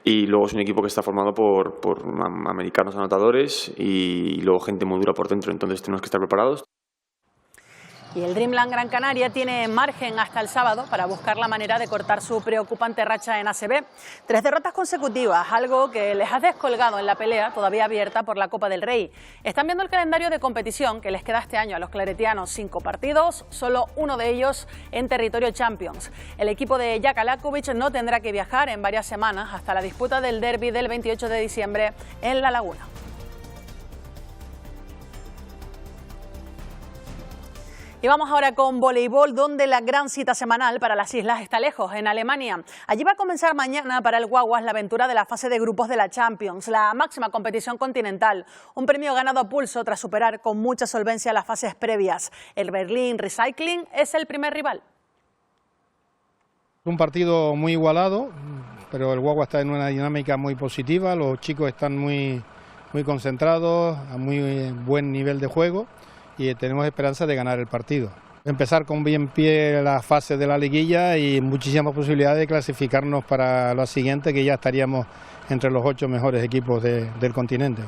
y luego es un equipo que está formado por americanos anotadores y luego gente muy dura por dentro, entonces tenemos que estar preparados. Y el Dreamland Gran Canaria tiene margen hasta el sábado para buscar la manera de cortar su preocupante racha en ACB. 3 derrotas consecutivas, algo que les ha descolgado en la pelea todavía abierta por la Copa del Rey. Están viendo el calendario de competición que les queda este año a los claretianos: 5 partidos, solo uno de ellos en territorio Champions. El equipo de Jaka Lakovic no tendrá que viajar en varias semanas hasta la disputa del derbi del 28 de diciembre en La Laguna. Y vamos ahora con voleibol, donde la gran cita semanal para las islas está lejos, en Alemania. Allí va a comenzar mañana para el Guaguas la aventura de la fase de grupos de la Champions, la máxima competición continental. Un premio ganado a pulso tras superar con mucha solvencia las fases previas. El Berlin Recycling es el primer rival. Un partido muy igualado, pero el Guaguas está en una dinámica muy positiva. Los chicos están muy concentrados, a muy buen nivel de juego, y tenemos esperanza de ganar el partido. Empezar con bien pie la fase de la liguilla y muchísimas posibilidades de clasificarnos para la siguiente, que ya estaríamos entre los 8 mejores equipos del continente.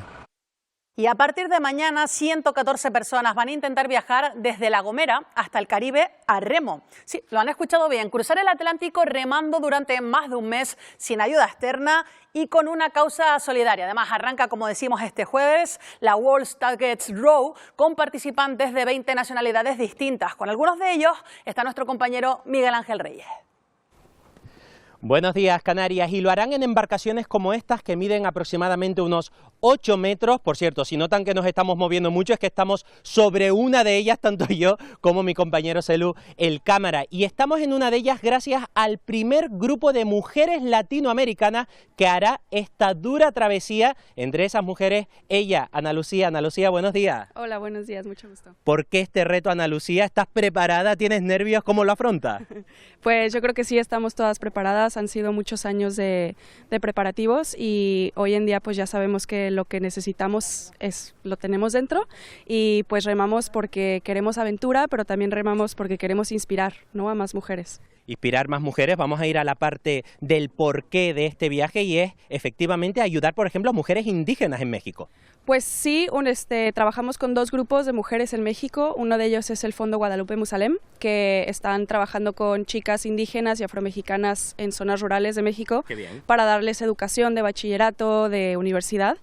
Y a partir de mañana, 114 personas van a intentar viajar desde La Gomera hasta el Caribe a remo. Sí, lo han escuchado bien, cruzar el Atlántico remando durante más de un mes sin ayuda externa y con una causa solidaria. Además, arranca, como decimos, este jueves la World Targets Row con participantes de 20 nacionalidades distintas. Con algunos de ellos está nuestro compañero Miguel Ángel Reyes. Buenos días, Canarias, y lo harán en embarcaciones como estas que miden aproximadamente unos 8 metros. Por cierto, si notan que nos estamos moviendo mucho es que estamos sobre una de ellas, tanto yo como mi compañero Celu, el cámara, y estamos en una de ellas gracias al primer grupo de mujeres latinoamericanas que hará esta dura travesía. Entre esas mujeres, ella, Ana Lucía. Ana Lucía, buenos días. Hola, buenos días, mucho gusto. ¿Por qué este reto, Ana Lucía? ¿Estás preparada? ¿Tienes nervios? ¿Cómo lo afrontas? Pues yo creo que sí, estamos todas preparadas. Han sido muchos años de preparativos y hoy en día pues ya sabemos que lo que necesitamos lo tenemos dentro, y pues remamos porque queremos aventura, pero también remamos porque queremos inspirar, ¿no?, a más mujeres. Inspirar más mujeres. Vamos a ir a la parte del porqué de este viaje, y es efectivamente ayudar, por ejemplo, a mujeres indígenas en México. Pues sí, trabajamos con 2 grupos de mujeres en México. Uno de ellos es el Fondo Guadalupe Musalem, que están trabajando con chicas indígenas y afromexicanas en zonas rurales de México para darles educación de bachillerato, de universidad.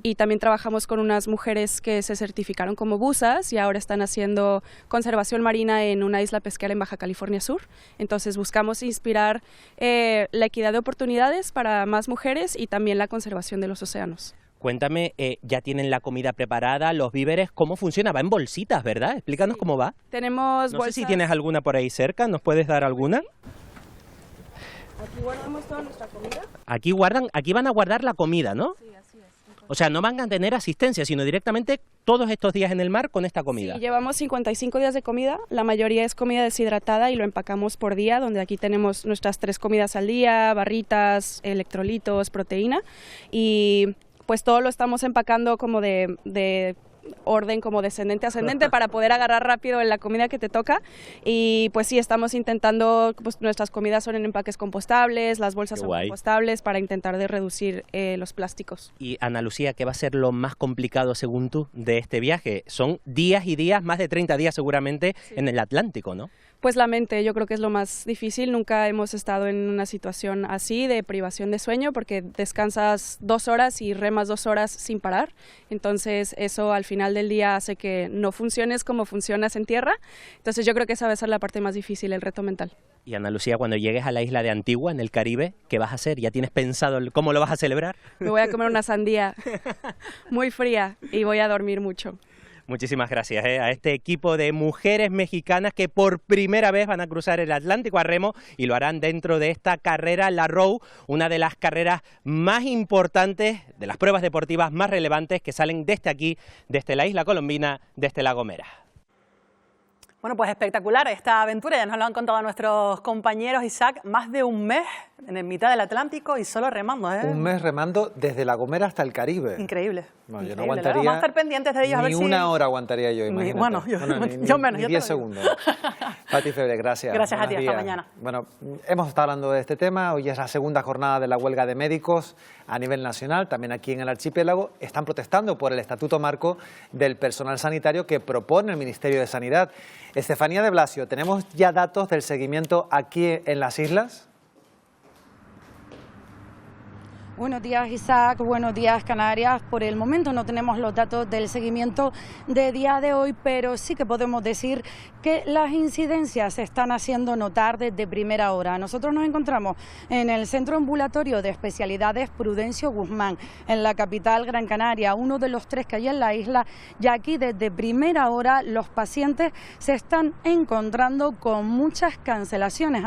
Y también trabajamos con unas mujeres que se certificaron como buzas y ahora están haciendo conservación marina en una isla pesquera en Baja California Sur. Entonces buscamos inspirar la equidad de oportunidades para más mujeres y también la conservación de los océanos. Cuéntame, ya tienen la comida preparada, los víveres, ¿cómo funciona? Va en bolsitas, ¿verdad? Explícanos cómo va. Tenemos bolsas. No sé si tienes alguna por ahí cerca, ¿nos puedes dar alguna? Aquí guardamos toda nuestra comida. Aquí van a guardar la comida, ¿no? Sí, así es. O sea, no van a tener asistencia, sino directamente todos estos días en el mar con esta comida. Sí, llevamos 55 días de comida, la mayoría es comida deshidratada y lo empacamos por día, donde aquí tenemos nuestras 3 comidas al día, barritas, electrolitos, proteína, y pues todo lo estamos empacando como de orden como descendente ascendente para poder agarrar rápido en la comida que te toca. Y pues sí, estamos intentando, pues nuestras comidas son en empaques compostables, las bolsas son compostables para intentar de reducir los plásticos. Y Ana Lucía, ¿qué va a ser lo más complicado según tú de este viaje? Son días y días, más de 30 días seguramente en el Atlántico, ¿no? Pues la mente, yo creo que es lo más difícil. Nunca hemos estado en una situación así de privación de sueño porque descansas 2 horas y remas 2 horas sin parar. Entonces eso al final del día hace que no funciones como funcionas en tierra. Entonces yo creo que esa va a ser la parte más difícil, el reto mental. Y Ana Lucía, cuando llegues a la isla de Antigua, en el Caribe, ¿qué vas a hacer? ¿Ya tienes pensado cómo lo vas a celebrar? Me voy a comer una sandía muy fría y voy a dormir mucho. Muchísimas gracias a este equipo de mujeres mexicanas que por primera vez van a cruzar el Atlántico a remo y lo harán dentro de esta carrera, la Row, una de las carreras más importantes, de las pruebas deportivas más relevantes que salen desde aquí, desde la isla colombina, desde La Gomera. Bueno, pues espectacular esta aventura, ya nos lo han contado nuestros compañeros. Isaac, más de un mes en mitad del Atlántico y solo remando, ¿eh? Un mes remando desde La Gomera hasta el Caribe. Increíble. Bueno, yo no increíble. aguantaría. Vamos a estar pendientes de ellos a ver si... Ni una hora aguantaría yo, imagínate. Bueno, yo menos. Ni 10 segundos. Pati Febre, gracias. Gracias a ti, días. hasta mañana. Bueno, hemos estado hablando de este tema. Hoy es la segunda jornada de la huelga de médicos a nivel nacional. También aquí en el archipiélago están protestando por el estatuto marco del personal sanitario que propone el Ministerio de Sanidad. Estefanía de Blasio, ¿tenemos ya datos del seguimiento aquí en las islas? Buenos días, Isaac. Buenos días, Canarias. Por el momento no tenemos los datos del seguimiento de día de hoy, pero sí que podemos decir que las incidencias se están haciendo notar desde primera hora. Nosotros nos encontramos en el Centro Ambulatorio de Especialidades Prudencio Guzmán, en la capital Gran Canaria, uno de los 3 que hay en la isla, y aquí desde primera hora los pacientes se están encontrando con muchas cancelaciones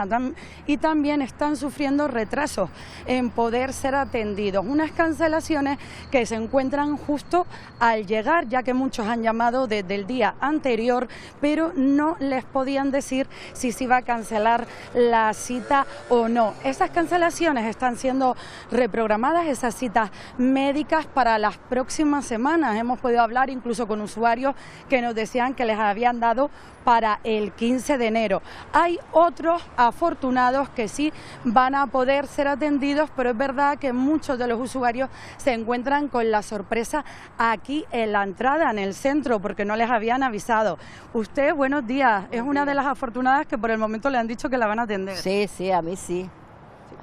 y también están sufriendo retrasos en poder ser atendidos. Unas cancelaciones que se encuentran justo al llegar, ya que muchos han llamado desde el día anterior, pero no les podían decir si se iba a cancelar la cita o no. Esas cancelaciones están siendo reprogramadas, esas citas médicas para las próximas semanas. Hemos podido hablar incluso con usuarios que nos decían que les habían dado para el 15 de enero. Hay otros afortunados que sí van a poder ser atendidos, pero es verdad que muchos de los usuarios se encuentran con la sorpresa aquí en la entrada, en el centro, porque no les habían avisado. Usted, buenos días, es una de las afortunadas que por el momento le han dicho que la van a atender. Sí, sí, a mí sí.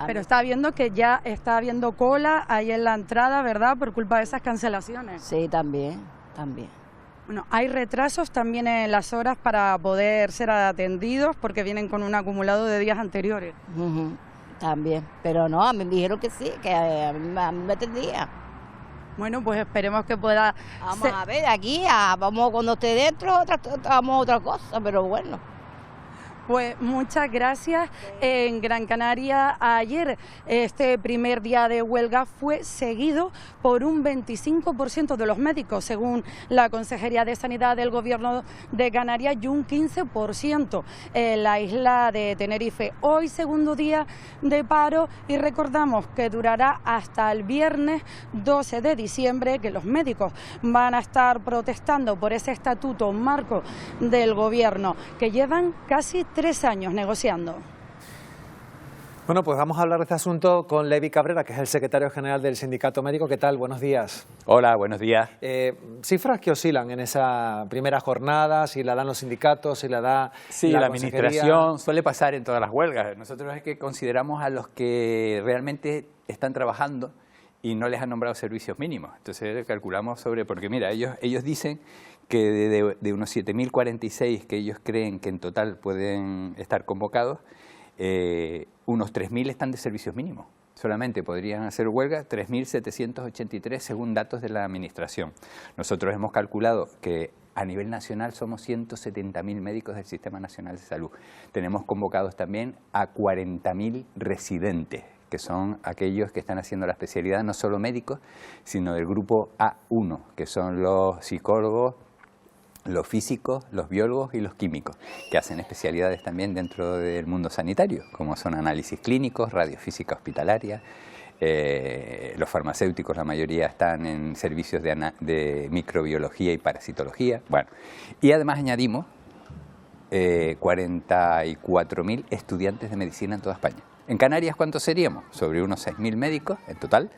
Pero está viendo que ya está habiendo cola ahí en la entrada, ¿verdad?, por culpa de esas cancelaciones. Sí, también. Bueno, hay retrasos también en las horas para poder ser atendidos porque vienen con un acumulado de días anteriores. También, pero no, a mí me dijeron que sí, que a mí me atendía. Bueno, pues esperemos que pueda... Vamos a ver, aquí, vamos cuando esté dentro, vamos a otra cosa, pero bueno. Pues muchas gracias. En Gran Canaria ayer este primer día de huelga fue seguido por un 25% de los médicos, según la Consejería de Sanidad del Gobierno de Canarias, y un 15% en la isla de Tenerife. Hoy segundo día de paro y recordamos que durará hasta el viernes 12 de diciembre, que los médicos van a estar protestando por ese estatuto marco del Gobierno, que llevan casi 3 años negociando. Bueno, pues vamos a hablar de este asunto con Levi Cabrera, que es el secretario general del Sindicato Médico. ¿Qué tal? Buenos días. Hola, buenos días. Cifras que oscilan en esa primera jornada, si la dan los sindicatos, si la da la administración. Suele pasar en todas las huelgas. Nosotros es que consideramos a los que realmente están trabajando y no les han nombrado servicios mínimos. Entonces calculamos sobre, porque mira, ellos dicen que de unos 7.046 que ellos creen que en total pueden estar convocados, unos 3.000 están de servicios mínimos. Solamente podrían hacer huelga 3.783 según datos de la administración. Nosotros hemos calculado que a nivel nacional somos 170.000 médicos del Sistema Nacional de Salud. Tenemos convocados también a 40.000 residentes, que son aquellos que están haciendo la especialidad, no solo médicos, sino del grupo A1, que son los psicólogos, los físicos, los biólogos y los químicos, que hacen especialidades también dentro del mundo sanitario, como son análisis clínicos, radiofísica hospitalaria, Los farmacéuticos, la mayoría están en servicios de microbiología y parasitología. Bueno, y además añadimos 44.000 estudiantes de medicina en toda España. En Canarias, ¿cuántos seríamos? Sobre unos 6.000 médicos en total,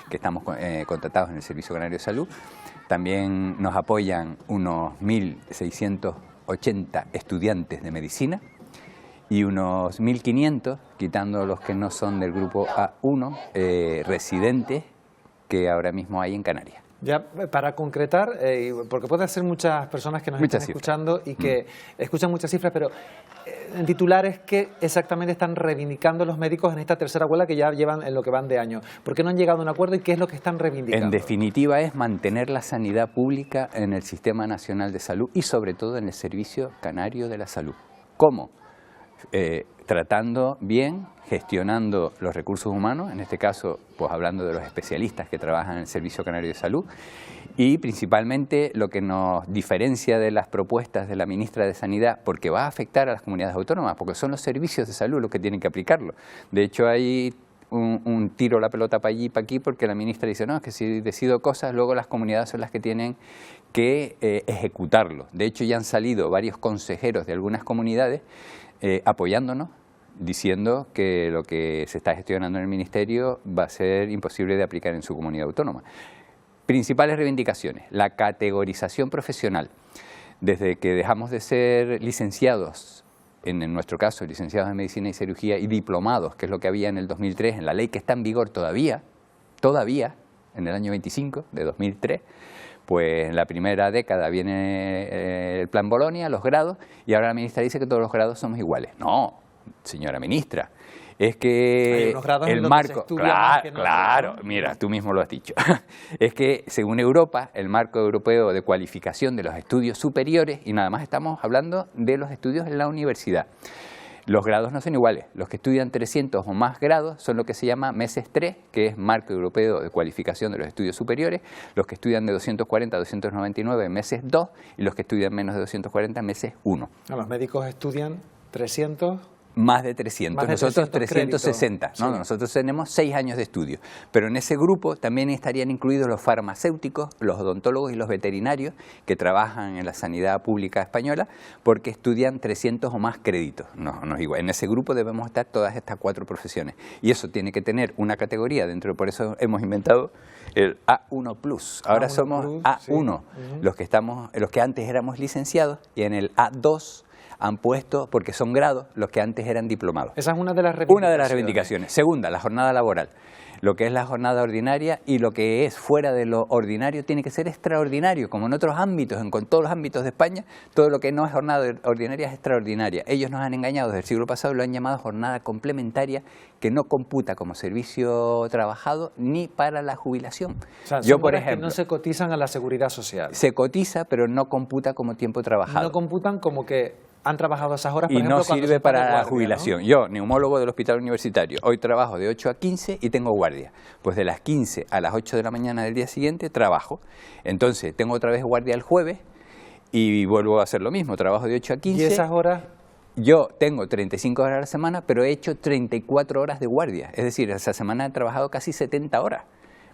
que estamos contratados en el Servicio Canario de Salud. También nos apoyan unos 1.680 estudiantes de medicina y unos 1.500, quitando los que no son del grupo A1, residentes que ahora mismo hay en Canarias. Ya para concretar, porque puede ser muchas personas que nos están escuchando y que escuchan muchas cifras, pero en titulares, ¿qué exactamente están reivindicando los médicos en esta tercera huelga que ya llevan en lo que van de año? ¿Por qué no han llegado a un acuerdo y qué es lo que están reivindicando? En definitiva es mantener la sanidad pública en el Sistema Nacional de Salud y sobre todo en el Servicio Canario de la Salud. ¿Cómo? Tratando bien, gestionando los recursos humanos, en este caso pues hablando de los especialistas que trabajan en el Servicio Canario de Salud, y principalmente lo que nos diferencia de las propuestas de la ministra de Sanidad, porque va a afectar a las comunidades autónomas, porque son los servicios de salud los que tienen que aplicarlo. De hecho hay un tiro la pelota para allí y para aquí, porque la ministra dice, no, es que si decido cosas, luego las comunidades son las que tienen que ejecutarlo. De hecho ya han salido varios consejeros de algunas comunidades apoyándonos, diciendo que lo que se está gestionando en el Ministerio va a ser imposible de aplicar en su comunidad autónoma. Principales reivindicaciones: la categorización profesional. Desde que dejamos de ser licenciados, en nuestro caso licenciados en Medicina y Cirugía y diplomados, que es lo que había en el 2003, en la ley que está en vigor todavía, en el año 25 de 2003, pues en la primera década viene el Plan Bolonia, los grados, y ahora la ministra dice que todos los grados somos iguales. No, señora ministra, es que el marco, claro, mira, tú mismo lo has dicho, es que según Europa, el marco europeo de cualificación de los estudios superiores, y nada más estamos hablando de los estudios en la universidad, los grados no son iguales. Los que estudian 300 o más grados son lo que se llama MESES 3, que es Marco Europeo de Cualificación de los Estudios Superiores. Los que estudian de 240 a 299, MESES 2, y los que estudian menos de 240, MESES 1. Los médicos estudian 300... Más de 300, nosotros 360, ¿no? Sí. Nosotros tenemos 6 años de estudio, pero en ese grupo también estarían incluidos los farmacéuticos, los odontólogos y los veterinarios que trabajan en la sanidad pública española, porque estudian 300 o más créditos. No es igual. En ese grupo debemos estar todas estas 4 profesiones, y eso tiene que tener una categoría dentro, por eso hemos inventado el A1+. Ahora somos A1, los que antes éramos licenciados, y en el A2 han puesto, porque son grados, los que antes eran diplomados. Esa es una de las reivindicaciones. Una de las reivindicaciones. Segunda, la jornada laboral. Lo que es la jornada ordinaria y lo que es fuera de lo ordinario tiene que ser extraordinario, como en otros ámbitos, con todos los ámbitos de España, todo lo que no es jornada ordinaria es extraordinaria. Ellos nos han engañado desde el siglo pasado y lo han llamado jornada complementaria, que no computa como servicio trabajado ni para la jubilación. O sea, yo, por ejemplo, que no se cotizan a la seguridad social. Se cotiza, pero no computa como tiempo trabajado. No computan como que han trabajado esas horas, por ejemplo, no sirve para la jubilación, ¿no? Yo, neumólogo del Hospital Universitario, hoy trabajo de 8 a 15 y tengo guardia. Pues de las 15 a las 8 de la mañana del día siguiente trabajo. Entonces tengo otra vez guardia el jueves y vuelvo a hacer lo mismo, trabajo de 8 a 15. ¿Y esas horas? Yo tengo 35 horas a la semana, pero he hecho 34 horas de guardia. Es decir, esa semana he trabajado casi 70 horas.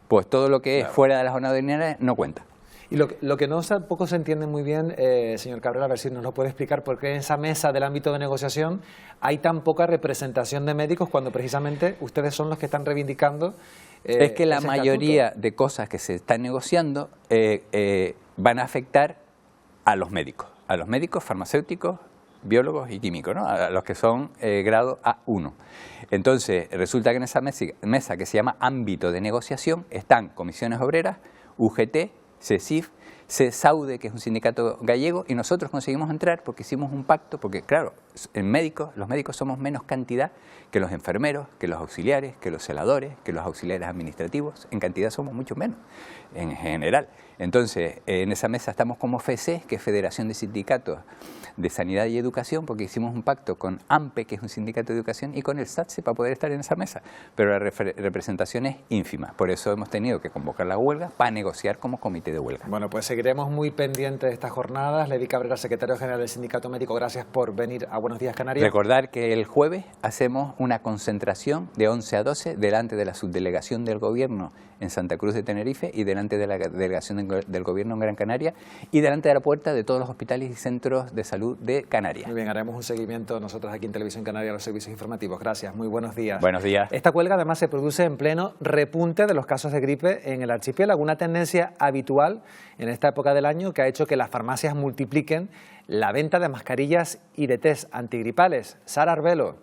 Pues todo lo que es fuera de la jornada ordinaria no cuenta. Y lo que poco se entiende muy bien, señor Cabrera, a ver si nos lo puede explicar, por qué en esa mesa del ámbito de negociación hay tan poca representación de médicos cuando precisamente ustedes son los que están reivindicando es que la mayoría de cosas que se están negociando van a afectar a los médicos farmacéuticos, biólogos y químicos, ¿no? A los que son grado A1. Entonces, resulta que en esa mesa que se llama ámbito de negociación están comisiones obreras, UGT, CESIF, CESAUDE, que es un sindicato gallego, y nosotros conseguimos entrar porque hicimos un pacto, porque claro, los médicos somos menos cantidad que los enfermeros, que los auxiliares, que los celadores, que los auxiliares administrativos, en cantidad somos mucho menos, en general. Entonces, en esa mesa estamos como FESES, que es Federación de Sindicatos de Sanidad y Educación, porque hicimos un pacto con AMPE, que es un sindicato de educación, y con el SATSE para poder estar en esa mesa, pero la representación es ínfima, por eso hemos tenido que convocar la huelga para negociar como comité de huelga. Bueno, pues seguiremos muy pendientes de estas jornadas. Levi Cabrera, secretario general del Sindicato Médico, gracias por venir a Buenos Días, Canarias. Recordar que el jueves hacemos una concentración de 11 a 12 delante de la subdelegación del Gobierno en Santa Cruz de Tenerife y delante de la delegación del Gobierno en Gran Canaria y delante de la puerta de todos los hospitales y centros de salud de Canarias. Muy bien, haremos un seguimiento nosotros aquí en Televisión Canaria a los servicios informativos. Gracias, muy buenos días. Buenos días. Esta huelga además se produce en pleno repunte de los casos de gripe en el archipiélago, una tendencia habitual en esta época del año que ha hecho que las farmacias multipliquen la venta de mascarillas y de test antigripales. Sara Arbelo.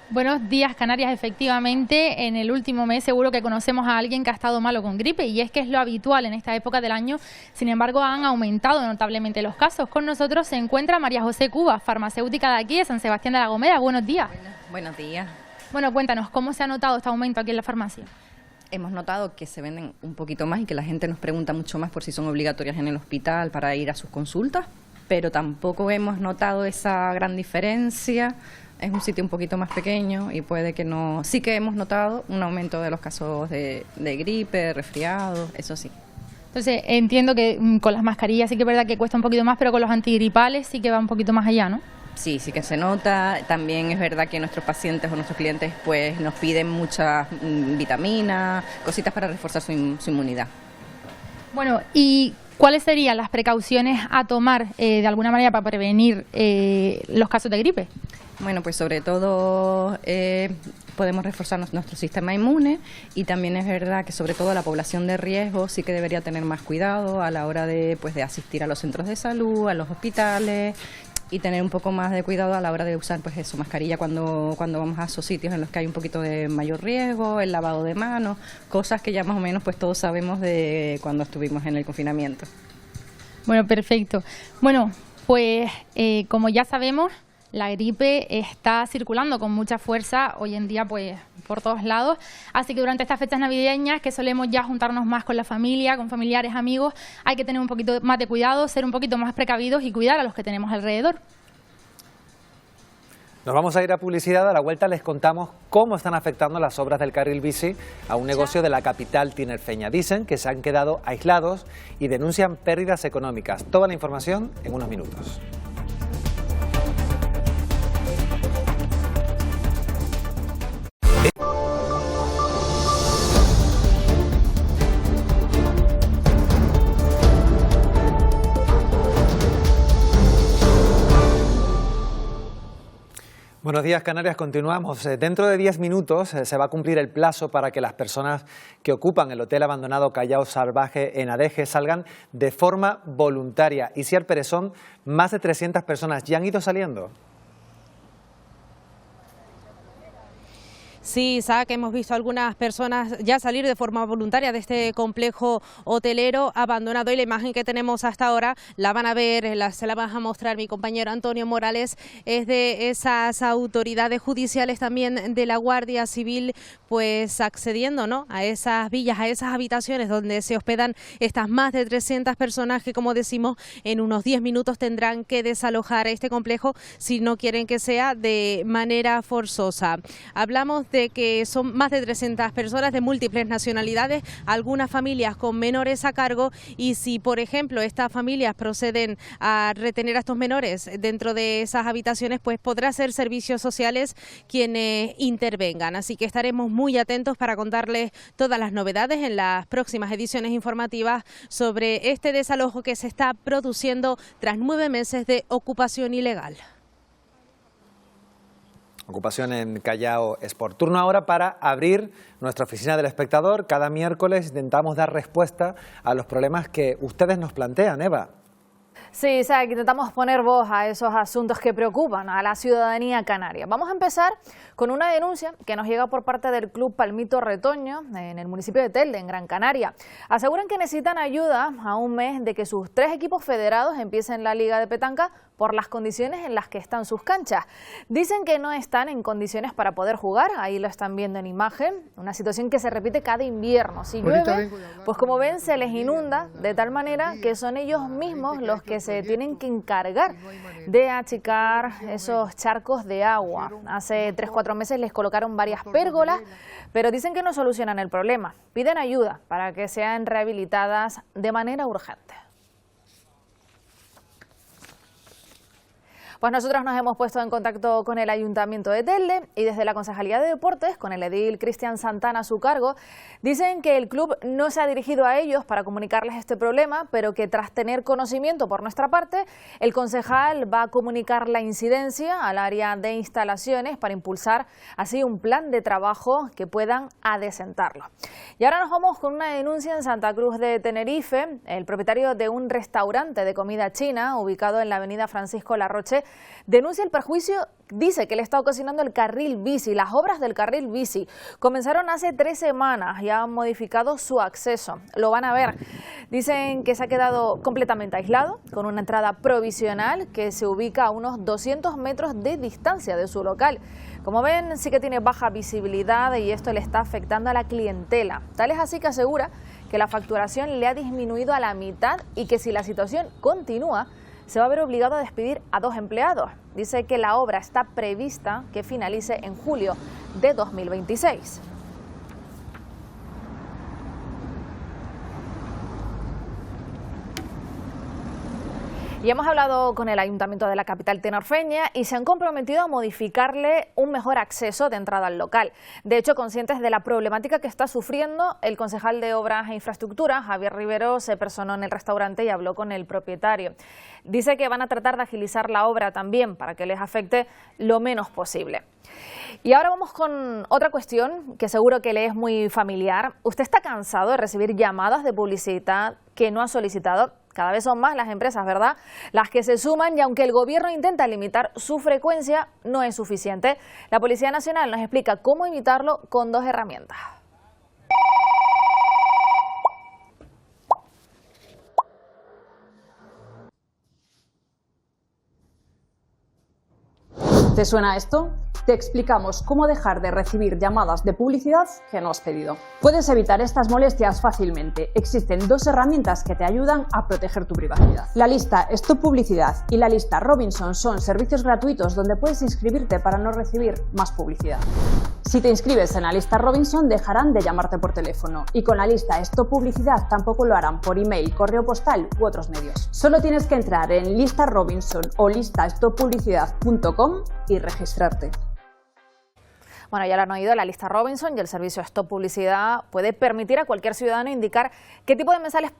Buenos días, Canarias. Efectivamente, en el último mes seguro que conocemos a alguien que ha estado malo con gripe y es que es lo habitual en esta época del año. Sin embargo, han aumentado notablemente los casos. Con nosotros se encuentra María José Cuba, farmacéutica de aquí de San Sebastián de la Gomera. Buenos días. Buenos días. Bueno, cuéntanos, ¿cómo se ha notado este aumento aquí en la farmacia? Hemos notado que se venden un poquito más y que la gente nos pregunta mucho más por si son obligatorias en el hospital para ir a sus consultas, pero tampoco hemos notado esa gran diferencia. Es un sitio un poquito más pequeño y puede que no... Sí que hemos notado un aumento de los casos de gripe, resfriado, eso sí. Entonces, entiendo que con las mascarillas sí que es verdad que cuesta un poquito más, pero con los antigripales sí que va un poquito más allá, ¿no? Sí, sí que se nota. También es verdad que nuestros pacientes o nuestros clientes pues nos piden muchas vitaminas, cositas para reforzar su inmunidad. Bueno, ¿y cuáles serían las precauciones a tomar de alguna manera para prevenir los casos de gripe? Bueno, pues sobre todo podemos reforzar nuestro sistema inmune y también es verdad que sobre todo la población de riesgo sí que debería tener más cuidado a la hora de asistir a los centros de salud, a los hospitales y tener un poco más de cuidado a la hora de usar pues eso, mascarilla cuando vamos a esos sitios en los que hay un poquito de mayor riesgo, el lavado de manos, cosas que ya más o menos pues todos sabemos de cuando estuvimos en el confinamiento. Bueno, perfecto. Bueno, pues como ya sabemos, la gripe está circulando con mucha fuerza hoy en día pues por todos lados, así que durante estas fechas navideñas que solemos ya juntarnos más con la familia, con familiares, amigos, hay que tener un poquito más de cuidado, ser un poquito más precavidos y cuidar a los que tenemos alrededor. Nos vamos a ir a publicidad, a la vuelta les contamos cómo están afectando las obras del carril bici a un negocio de la capital tinerfeña. Dicen que se han quedado aislados y denuncian pérdidas económicas. Toda la información en unos minutos. Buenos días, Canarias. Continuamos. Dentro de 10 minutos se va a cumplir el plazo para que las personas que ocupan el hotel abandonado Callao Salvaje en Adeje salgan de forma voluntaria. Isiar Pérez, son más de 300 personas. ¿Ya han ido saliendo? Sí, Isaac, hemos visto algunas personas ya salir de forma voluntaria de este complejo hotelero abandonado y la imagen que tenemos hasta ahora la van a ver, se la va a mostrar mi compañero Antonio Morales, es de esas autoridades judiciales también de la Guardia Civil, pues accediendo, ¿no?, a esas villas, a esas habitaciones donde se hospedan estas más de 300 personas que, como decimos, en unos 10 minutos tendrán que desalojar este complejo si no quieren que sea de manera forzosa. Hablamos de que son más de 300 personas de múltiples nacionalidades, algunas familias con menores a cargo y si, por ejemplo, estas familias proceden a retener a estos menores dentro de esas habitaciones, pues podrá ser servicios sociales quienes intervengan. Así que estaremos muy atentos para contarles todas las novedades en las próximas ediciones informativas sobre este desalojo que se está produciendo tras 9 meses de ocupación ilegal. Ocupación en Callao Sport. Turno ahora para abrir nuestra oficina del espectador. Cada miércoles intentamos dar respuesta a los problemas que ustedes nos plantean, Eva. Sí, Isaac, intentamos poner voz a esos asuntos que preocupan a la ciudadanía canaria. Vamos a empezar con una denuncia que nos llega por parte del Club Palmito Retoño en el municipio de Telde, en Gran Canaria. Aseguran que necesitan ayuda a un mes de que sus 3 equipos federados empiecen la Liga de Petanca por las condiciones en las que están sus canchas. Dicen que no están en condiciones para poder jugar, ahí lo están viendo en imagen, una situación que se repite cada invierno. Si llueve, pues como ven, se les inunda de tal manera que son ellos mismos los que se tienen que encargar de achicar esos charcos de agua. Hace 3-4 meses les colocaron varias pérgolas, pero dicen que no solucionan el problema. Piden ayuda para que sean rehabilitadas de manera urgente. Pues nosotros nos hemos puesto en contacto con el Ayuntamiento de Telde y desde la Concejalía de Deportes, con el edil Cristian Santana a su cargo, dicen que el club no se ha dirigido a ellos para comunicarles este problema, pero que tras tener conocimiento por nuestra parte, el concejal va a comunicar la incidencia al área de instalaciones para impulsar así un plan de trabajo que puedan adecentarlo. Y ahora nos vamos con una denuncia en Santa Cruz de Tenerife. El propietario de un restaurante de comida china ubicado en la avenida Francisco Larroche denuncia el perjuicio, dice que le está ocasionando el carril bici. Las obras del carril bici comenzaron hace 3 semanas y han modificado su acceso. Lo van a ver. Dicen que se ha quedado completamente aislado, con una entrada provisional que se ubica a unos 200 metros de distancia de su local. Como ven, sí que tiene baja visibilidad y esto le está afectando a la clientela. Tal es así que asegura que la facturación le ha disminuido a la mitad y que si la situación continúa, se va a ver obligado a despedir a 2 empleados. Dice que la obra está prevista que finalice en julio de 2026. Y hemos hablado con el Ayuntamiento de la capital tinerfeña y se han comprometido a modificarle un mejor acceso de entrada al local. De hecho, conscientes de la problemática que está sufriendo, el concejal de Obras e Infraestructuras, Javier Rivero, se personó en el restaurante y habló con el propietario. Dice que van a tratar de agilizar la obra también para que les afecte lo menos posible. Y ahora vamos con otra cuestión que seguro que le es muy familiar. ¿Usted está cansado de recibir llamadas de publicidad que no ha solicitado? Cada vez son más las empresas, ¿verdad?, las que se suman y aunque el gobierno intenta limitar su frecuencia, no es suficiente. La Policía Nacional nos explica cómo evitarlo con 2 herramientas. ¿Te suena esto? Te explicamos cómo dejar de recibir llamadas de publicidad que no has pedido. Puedes evitar estas molestias fácilmente. Existen 2 herramientas que te ayudan a proteger tu privacidad. La lista Stop Publicidad y la lista Robinson son servicios gratuitos donde puedes inscribirte para no recibir más publicidad. Si te inscribes en la lista Robinson, dejarán de llamarte por teléfono y con la lista Stop Publicidad tampoco lo harán por email, correo postal u otros medios. Solo tienes que entrar en lista Robinson o listastoppublicidad.com y registrarte. Bueno, ya lo han oído, la lista Robinson y el servicio Stop Publicidad puede permitir a cualquier ciudadano indicar qué tipo de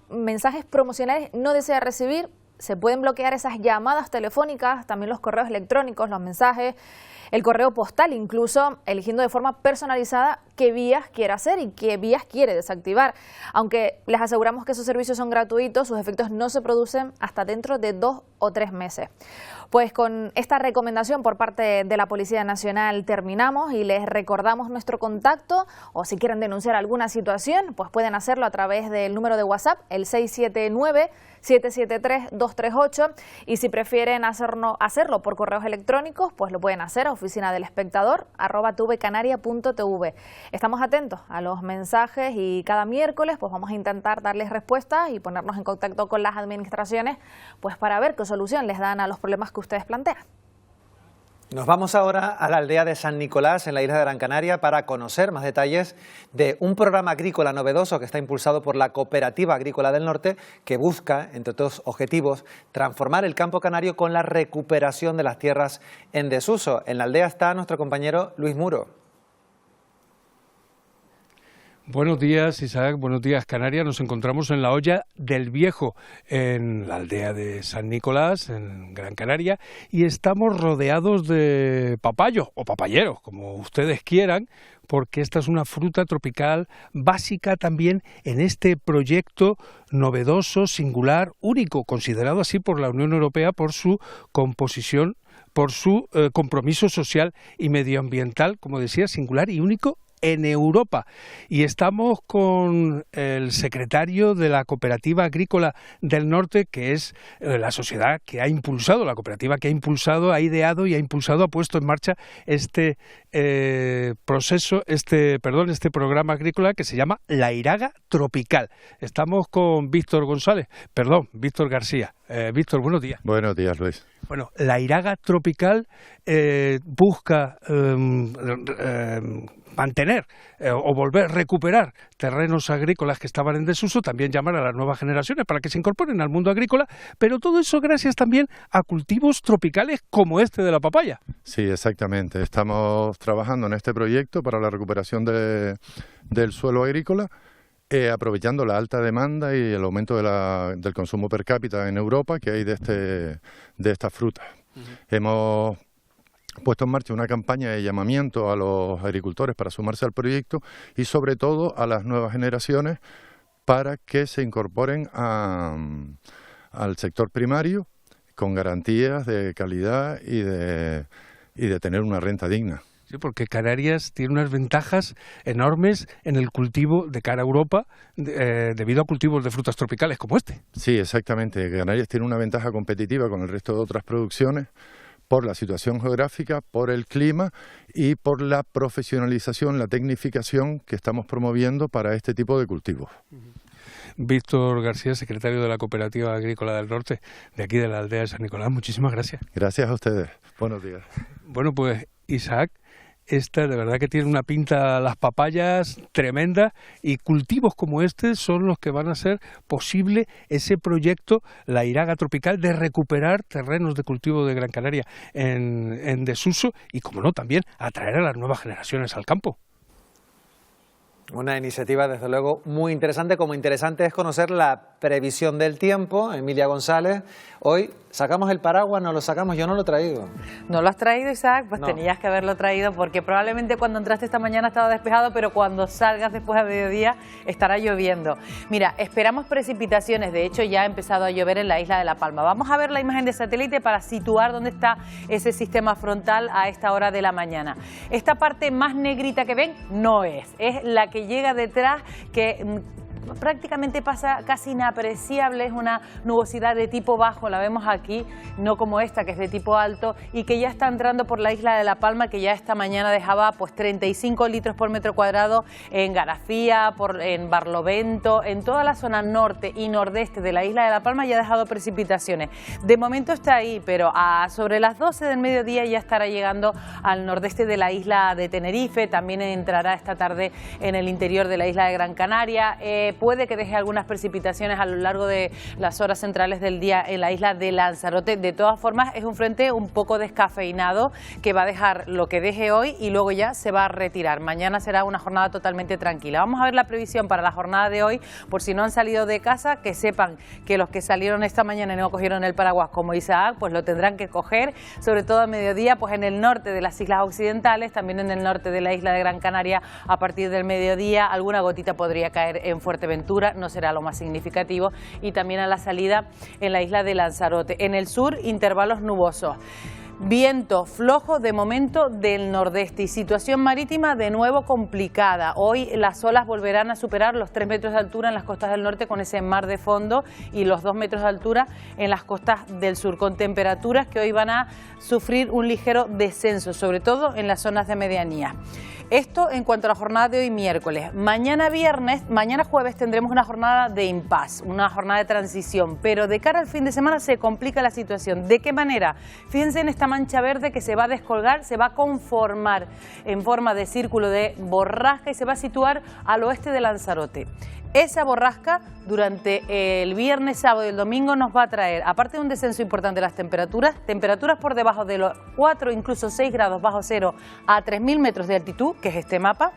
mensajes promocionales no desea recibir. Se pueden bloquear esas llamadas telefónicas, también los correos electrónicos, los mensajes, el correo postal, incluso eligiendo de forma personalizada qué vías quiere hacer y qué vías quiere desactivar. Aunque les aseguramos que esos servicios son gratuitos, sus efectos no se producen hasta dentro de 2 o 3 meses. Pues con esta recomendación por parte de la Policía Nacional terminamos y les recordamos nuestro contacto, o si quieren denunciar alguna situación, pues pueden hacerlo a través del número de WhatsApp, el 679-773-238, y si prefieren hacerlo por correos electrónicos, pues lo pueden hacer a oficinadelespectador@tvcanaria.tv. Estamos atentos a los mensajes y cada miércoles pues vamos a intentar darles respuestas y ponernos en contacto con las administraciones pues para ver qué solución les dan a los problemas que ustedes plantean. Nos vamos ahora a la aldea de San Nicolás, en la isla de Gran Canaria, para conocer más detalles de un programa agrícola novedoso que está impulsado por la Cooperativa Agrícola del Norte, que busca, entre otros objetivos, transformar el campo canario con la recuperación de las tierras en desuso. En la aldea está nuestro compañero Luis Muro. Buenos días, Isaac. Buenos días, Canarias. Nos encontramos en la Olla del Viejo, en la aldea de San Nicolás, en Gran Canaria, y estamos rodeados de papayos o papayeros, como ustedes quieran, porque esta es una fruta tropical básica también en este proyecto novedoso, singular, único, considerado así por la Unión Europea por su composición, por su compromiso social y medioambiental, como decía, singular y único en Europa. Y estamos con el secretario de la Cooperativa Agrícola del Norte, que es la sociedad que ha impulsado, la cooperativa que ha impulsado, ha ideado y ha impulsado, ha puesto en marcha este programa agrícola que se llama La Iraga Tropical. Estamos con Víctor García. Víctor, buenos días. Buenos días, Luis. Bueno, la Iraga tropical busca mantener o recuperar terrenos agrícolas que estaban en desuso, también llamar a las nuevas generaciones para que se incorporen al mundo agrícola, pero todo eso gracias también a cultivos tropicales como este de la papaya. Sí, exactamente. Estamos trabajando en este proyecto para la recuperación del suelo agrícola, aprovechando la alta demanda y el aumento del consumo per cápita en Europa que hay de estas frutas. Hemos puesto en marcha una campaña de llamamiento a los agricultores para sumarse al proyecto y sobre todo a las nuevas generaciones para que se incorporen al sector primario con garantías de calidad y de tener una renta digna. Sí, porque Canarias tiene unas ventajas enormes en el cultivo de cara a Europa debido a cultivos de frutas tropicales como este. Sí, exactamente. Canarias tiene una ventaja competitiva con el resto de otras producciones por la situación geográfica, por el clima y por la profesionalización, la tecnificación que estamos promoviendo para este tipo de cultivos. Víctor García, secretario de la Cooperativa Agrícola del Norte, de aquí de la aldea de San Nicolás, muchísimas gracias. Gracias a ustedes. Buenos días. Bueno, pues Isaac, esta de verdad que tiene una pinta, las papayas tremenda, y cultivos como este son los que van a hacer posible ese proyecto, la Iraga tropical, de recuperar terrenos de cultivo de Gran Canaria en desuso y, como no, también atraer a las nuevas generaciones al campo. Una iniciativa, desde luego, muy interesante. Como interesante es conocer la previsión del tiempo. Emilia González, hoy sacamos el paraguas, no lo sacamos, yo no lo he traído. ¿No lo has traído, Isaac? Pues no. Tenías que haberlo traído, porque probablemente cuando entraste esta mañana estaba despejado, pero cuando salgas después a mediodía estará lloviendo. Mira, esperamos precipitaciones, de hecho ya ha empezado a llover en la isla de La Palma. Vamos a ver la imagen de satélite para situar dónde está ese sistema frontal a esta hora de la mañana. Esta parte más negrita que ven no es la que llega detrás, que prácticamente pasa casi inapreciable, es una nubosidad de tipo bajo, la vemos aquí, no como esta que es de tipo alto y que ya está entrando por la isla de La Palma, que ya esta mañana dejaba pues 35 litros por metro cuadrado en Garafía, en Barlovento, en toda la zona norte y nordeste de la isla de La Palma ya ha dejado precipitaciones. De momento está ahí, pero sobre las 12 del mediodía ya estará llegando al nordeste de la isla de Tenerife, también entrará esta tarde en el interior de la isla de Gran Canaria. Puede que deje algunas precipitaciones a lo largo de las horas centrales del día en la isla de Lanzarote. De todas formas, es un frente un poco descafeinado que va a dejar lo que deje hoy y luego ya se va a retirar. Mañana será una jornada totalmente tranquila. Vamos a ver la previsión para la jornada de hoy, por si no han salido de casa, que sepan que los que salieron esta mañana y no cogieron el paraguas como Isaac, pues lo tendrán que coger, sobre todo a mediodía, pues en el norte de las islas occidentales, también en el norte de la isla de Gran Canaria, a partir del mediodía, alguna gotita podría caer en Fuerteventura, no será lo más significativo, y también a la salida en la isla de Lanzarote. En el sur, intervalos nubosos. Viento flojo de momento del nordeste y situación marítima de nuevo complicada. Hoy las olas volverán a superar los 3 metros de altura en las costas del norte con ese mar de fondo y los 2 metros de altura en las costas del sur, con temperaturas que hoy van a sufrir un ligero descenso, sobre todo en las zonas de medianía. Esto en cuanto a la jornada de hoy miércoles. Mañana jueves tendremos una jornada de impasse, una jornada de transición, pero de cara al fin de semana se complica la situación. ¿De qué manera? Fíjense en esta mancha verde que se va a descolgar, se va a conformar en forma de círculo de borrasca y se va a situar al oeste de Lanzarote. Esa borrasca durante el viernes, sábado y el domingo nos va a traer, aparte de un descenso importante de las temperaturas por debajo de los 4, incluso 6 grados bajo cero a 3.000 metros de altitud, que es este mapa,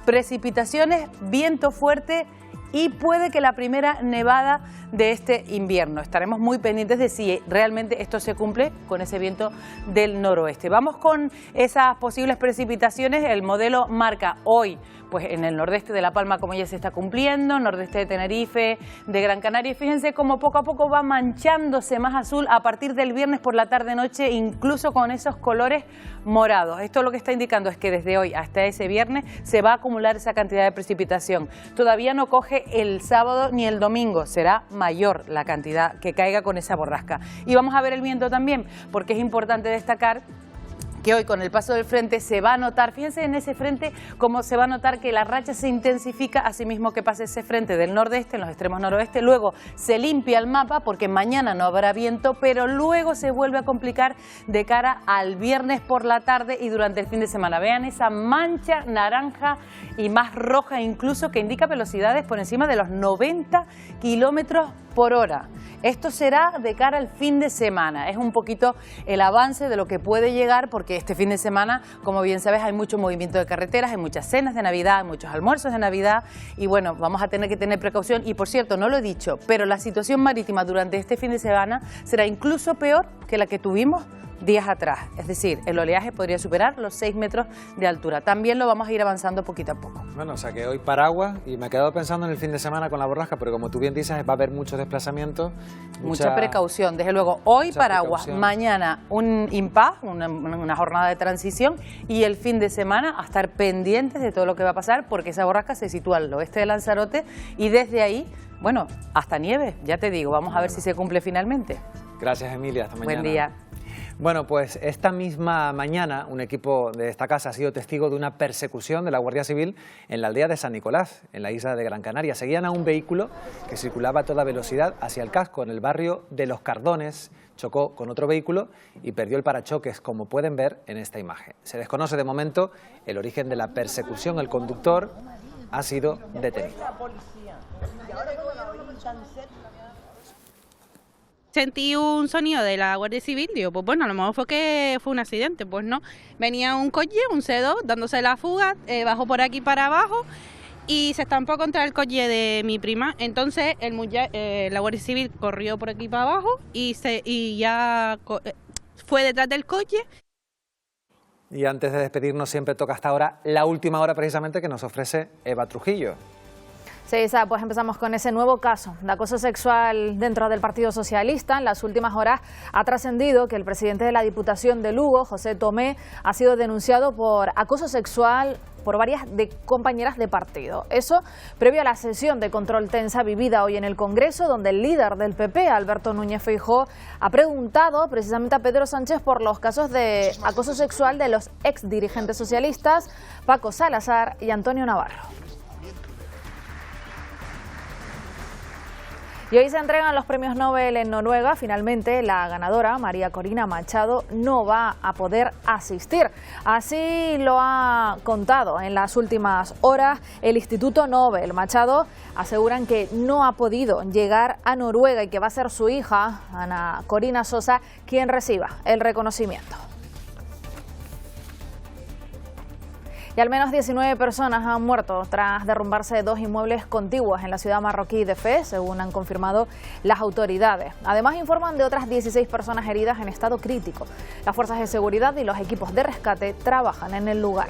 precipitaciones, viento fuerte y puede que la primera nevada de este invierno. Estaremos muy pendientes de si realmente esto se cumple con ese viento del noroeste. Vamos con esas posibles precipitaciones. El modelo marca hoy pues en el nordeste de La Palma, como ya se está cumpliendo, nordeste de Tenerife, de Gran Canaria. Y fíjense cómo poco a poco va manchándose más azul a partir del viernes por la tarde-noche, incluso con esos colores morados. Esto lo que está indicando es que desde hoy hasta ese viernes se va a acumular esa cantidad de precipitación. Todavía no coge el sábado ni el domingo, será mayor la cantidad que caiga con esa borrasca. Y vamos a ver el viento también, porque es importante destacar que hoy con el paso del frente se va a notar, fíjense en ese frente cómo se va a notar que la racha se intensifica, así mismo que pase ese frente del nordeste, en los extremos noroeste, luego se limpia el mapa porque mañana no habrá viento, pero luego se vuelve a complicar de cara al viernes por la tarde y durante el fin de semana. Vean esa mancha naranja y más roja incluso que indica velocidades por encima de los 90 kilómetros por hora. Esto será de cara al fin de semana, es un poquito el avance de lo que puede llegar porque este fin de semana, como bien sabes, hay mucho movimiento de carreteras, hay muchas cenas de Navidad, hay muchos almuerzos de Navidad y bueno, vamos a tener que tener precaución y por cierto, no lo he dicho, pero la situación marítima durante este fin de semana será incluso peor que la que tuvimos días atrás, es decir, el oleaje podría superar los 6 metros de altura. También lo vamos a ir avanzando poquito a poco. Bueno, o sea que hoy paraguas y me he quedado pensando en el fin de semana con la borrasca, pero como tú bien dices, va a haber muchos desplazamientos. Mucha precaución, desde luego. Hoy paraguas, mañana un impas, una jornada de transición y el fin de semana a estar pendientes de todo lo que va a pasar porque esa borrasca se sitúa al oeste de Lanzarote y desde ahí, bueno, hasta nieve, ya te digo, vamos a ver si se cumple finalmente. Gracias, Emilia, hasta mañana. Buen día. Bueno, pues esta misma mañana un equipo de esta casa ha sido testigo de una persecución de la Guardia Civil en la aldea de San Nicolás, en la isla de Gran Canaria. Seguían a un vehículo que circulaba a toda velocidad hacia el casco en el barrio de Los Cardones, chocó con otro vehículo y perdió el parachoques, como pueden ver en esta imagen. Se desconoce de momento el origen de la persecución. El conductor ha sido detenido. Sentí un sonido de la Guardia Civil, digo, pues bueno, a lo mejor fue un accidente, pues no. Venía un coche, un C2, dándose la fuga, bajó por aquí para abajo y se estampó contra el coche de mi prima. Entonces la Guardia Civil corrió por aquí para abajo y fue detrás del coche. Y antes de despedirnos siempre toca hasta ahora la última hora precisamente que nos ofrece Eva Trujillo. Sí, Isa, pues empezamos con ese nuevo caso de acoso sexual dentro del Partido Socialista. En las últimas horas ha trascendido que el presidente de la Diputación de Lugo, José Tomé, ha sido denunciado por acoso sexual por varias compañeras de partido. Eso previo a la sesión de control tensa vivida hoy en el Congreso, donde el líder del PP, Alberto Núñez Feijóo, ha preguntado precisamente a Pedro Sánchez por los casos de acoso sexual de los exdirigentes socialistas Paco Salazar y Antonio Navarro. Y hoy se entregan los premios Nobel en Noruega. Finalmente, la ganadora, María Corina Machado, no va a poder asistir. Así lo ha contado en las últimas horas el Instituto Nobel. Machado aseguran que no ha podido llegar a Noruega y que va a ser su hija, Ana Corina Sosa, quien reciba el reconocimiento. Y al menos 19 personas han muerto tras derrumbarse 2 inmuebles contiguos en la ciudad marroquí de Fez, según han confirmado las autoridades. Además, informan de otras 16 personas heridas en estado crítico. Las fuerzas de seguridad y los equipos de rescate trabajan en el lugar.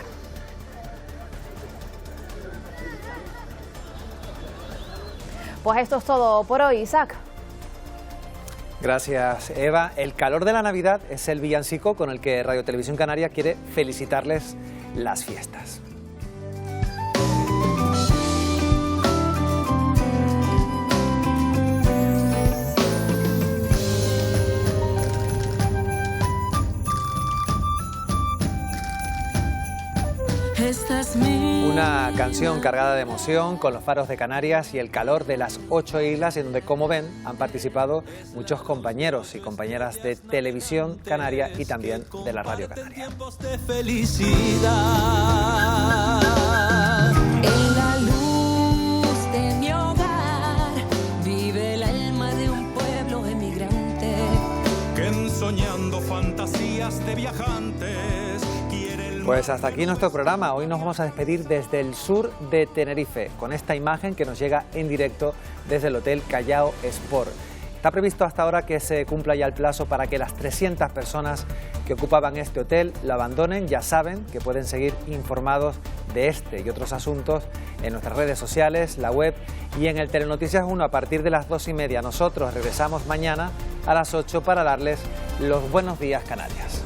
Pues esto es todo por hoy, Isaac. Gracias, Eva. El calor de la Navidad es el villancico con el que Radio Televisión Canaria quiere felicitarles las fiestas. Una canción cargada de emoción con los faros de Canarias y el calor de las 8 islas, en donde, como ven, han participado muchos compañeros y compañeras de Televisión Canaria y también de la Radio Canaria. En la luz de mi hogar vive el alma de un pueblo emigrante que soñando fantasías de viajantes. Pues hasta aquí nuestro programa. Hoy nos vamos a despedir desde el sur de Tenerife con esta imagen que nos llega en directo desde el Hotel Callao Sport. Está previsto hasta ahora que se cumpla ya el plazo para que las 300 personas que ocupaban este hotel lo abandonen. Ya saben que pueden seguir informados de este y otros asuntos en nuestras redes sociales, la web y en el Telenoticias 1 a partir de las 2:30. Nosotros regresamos mañana a las 8 para darles los buenos días, Canarias.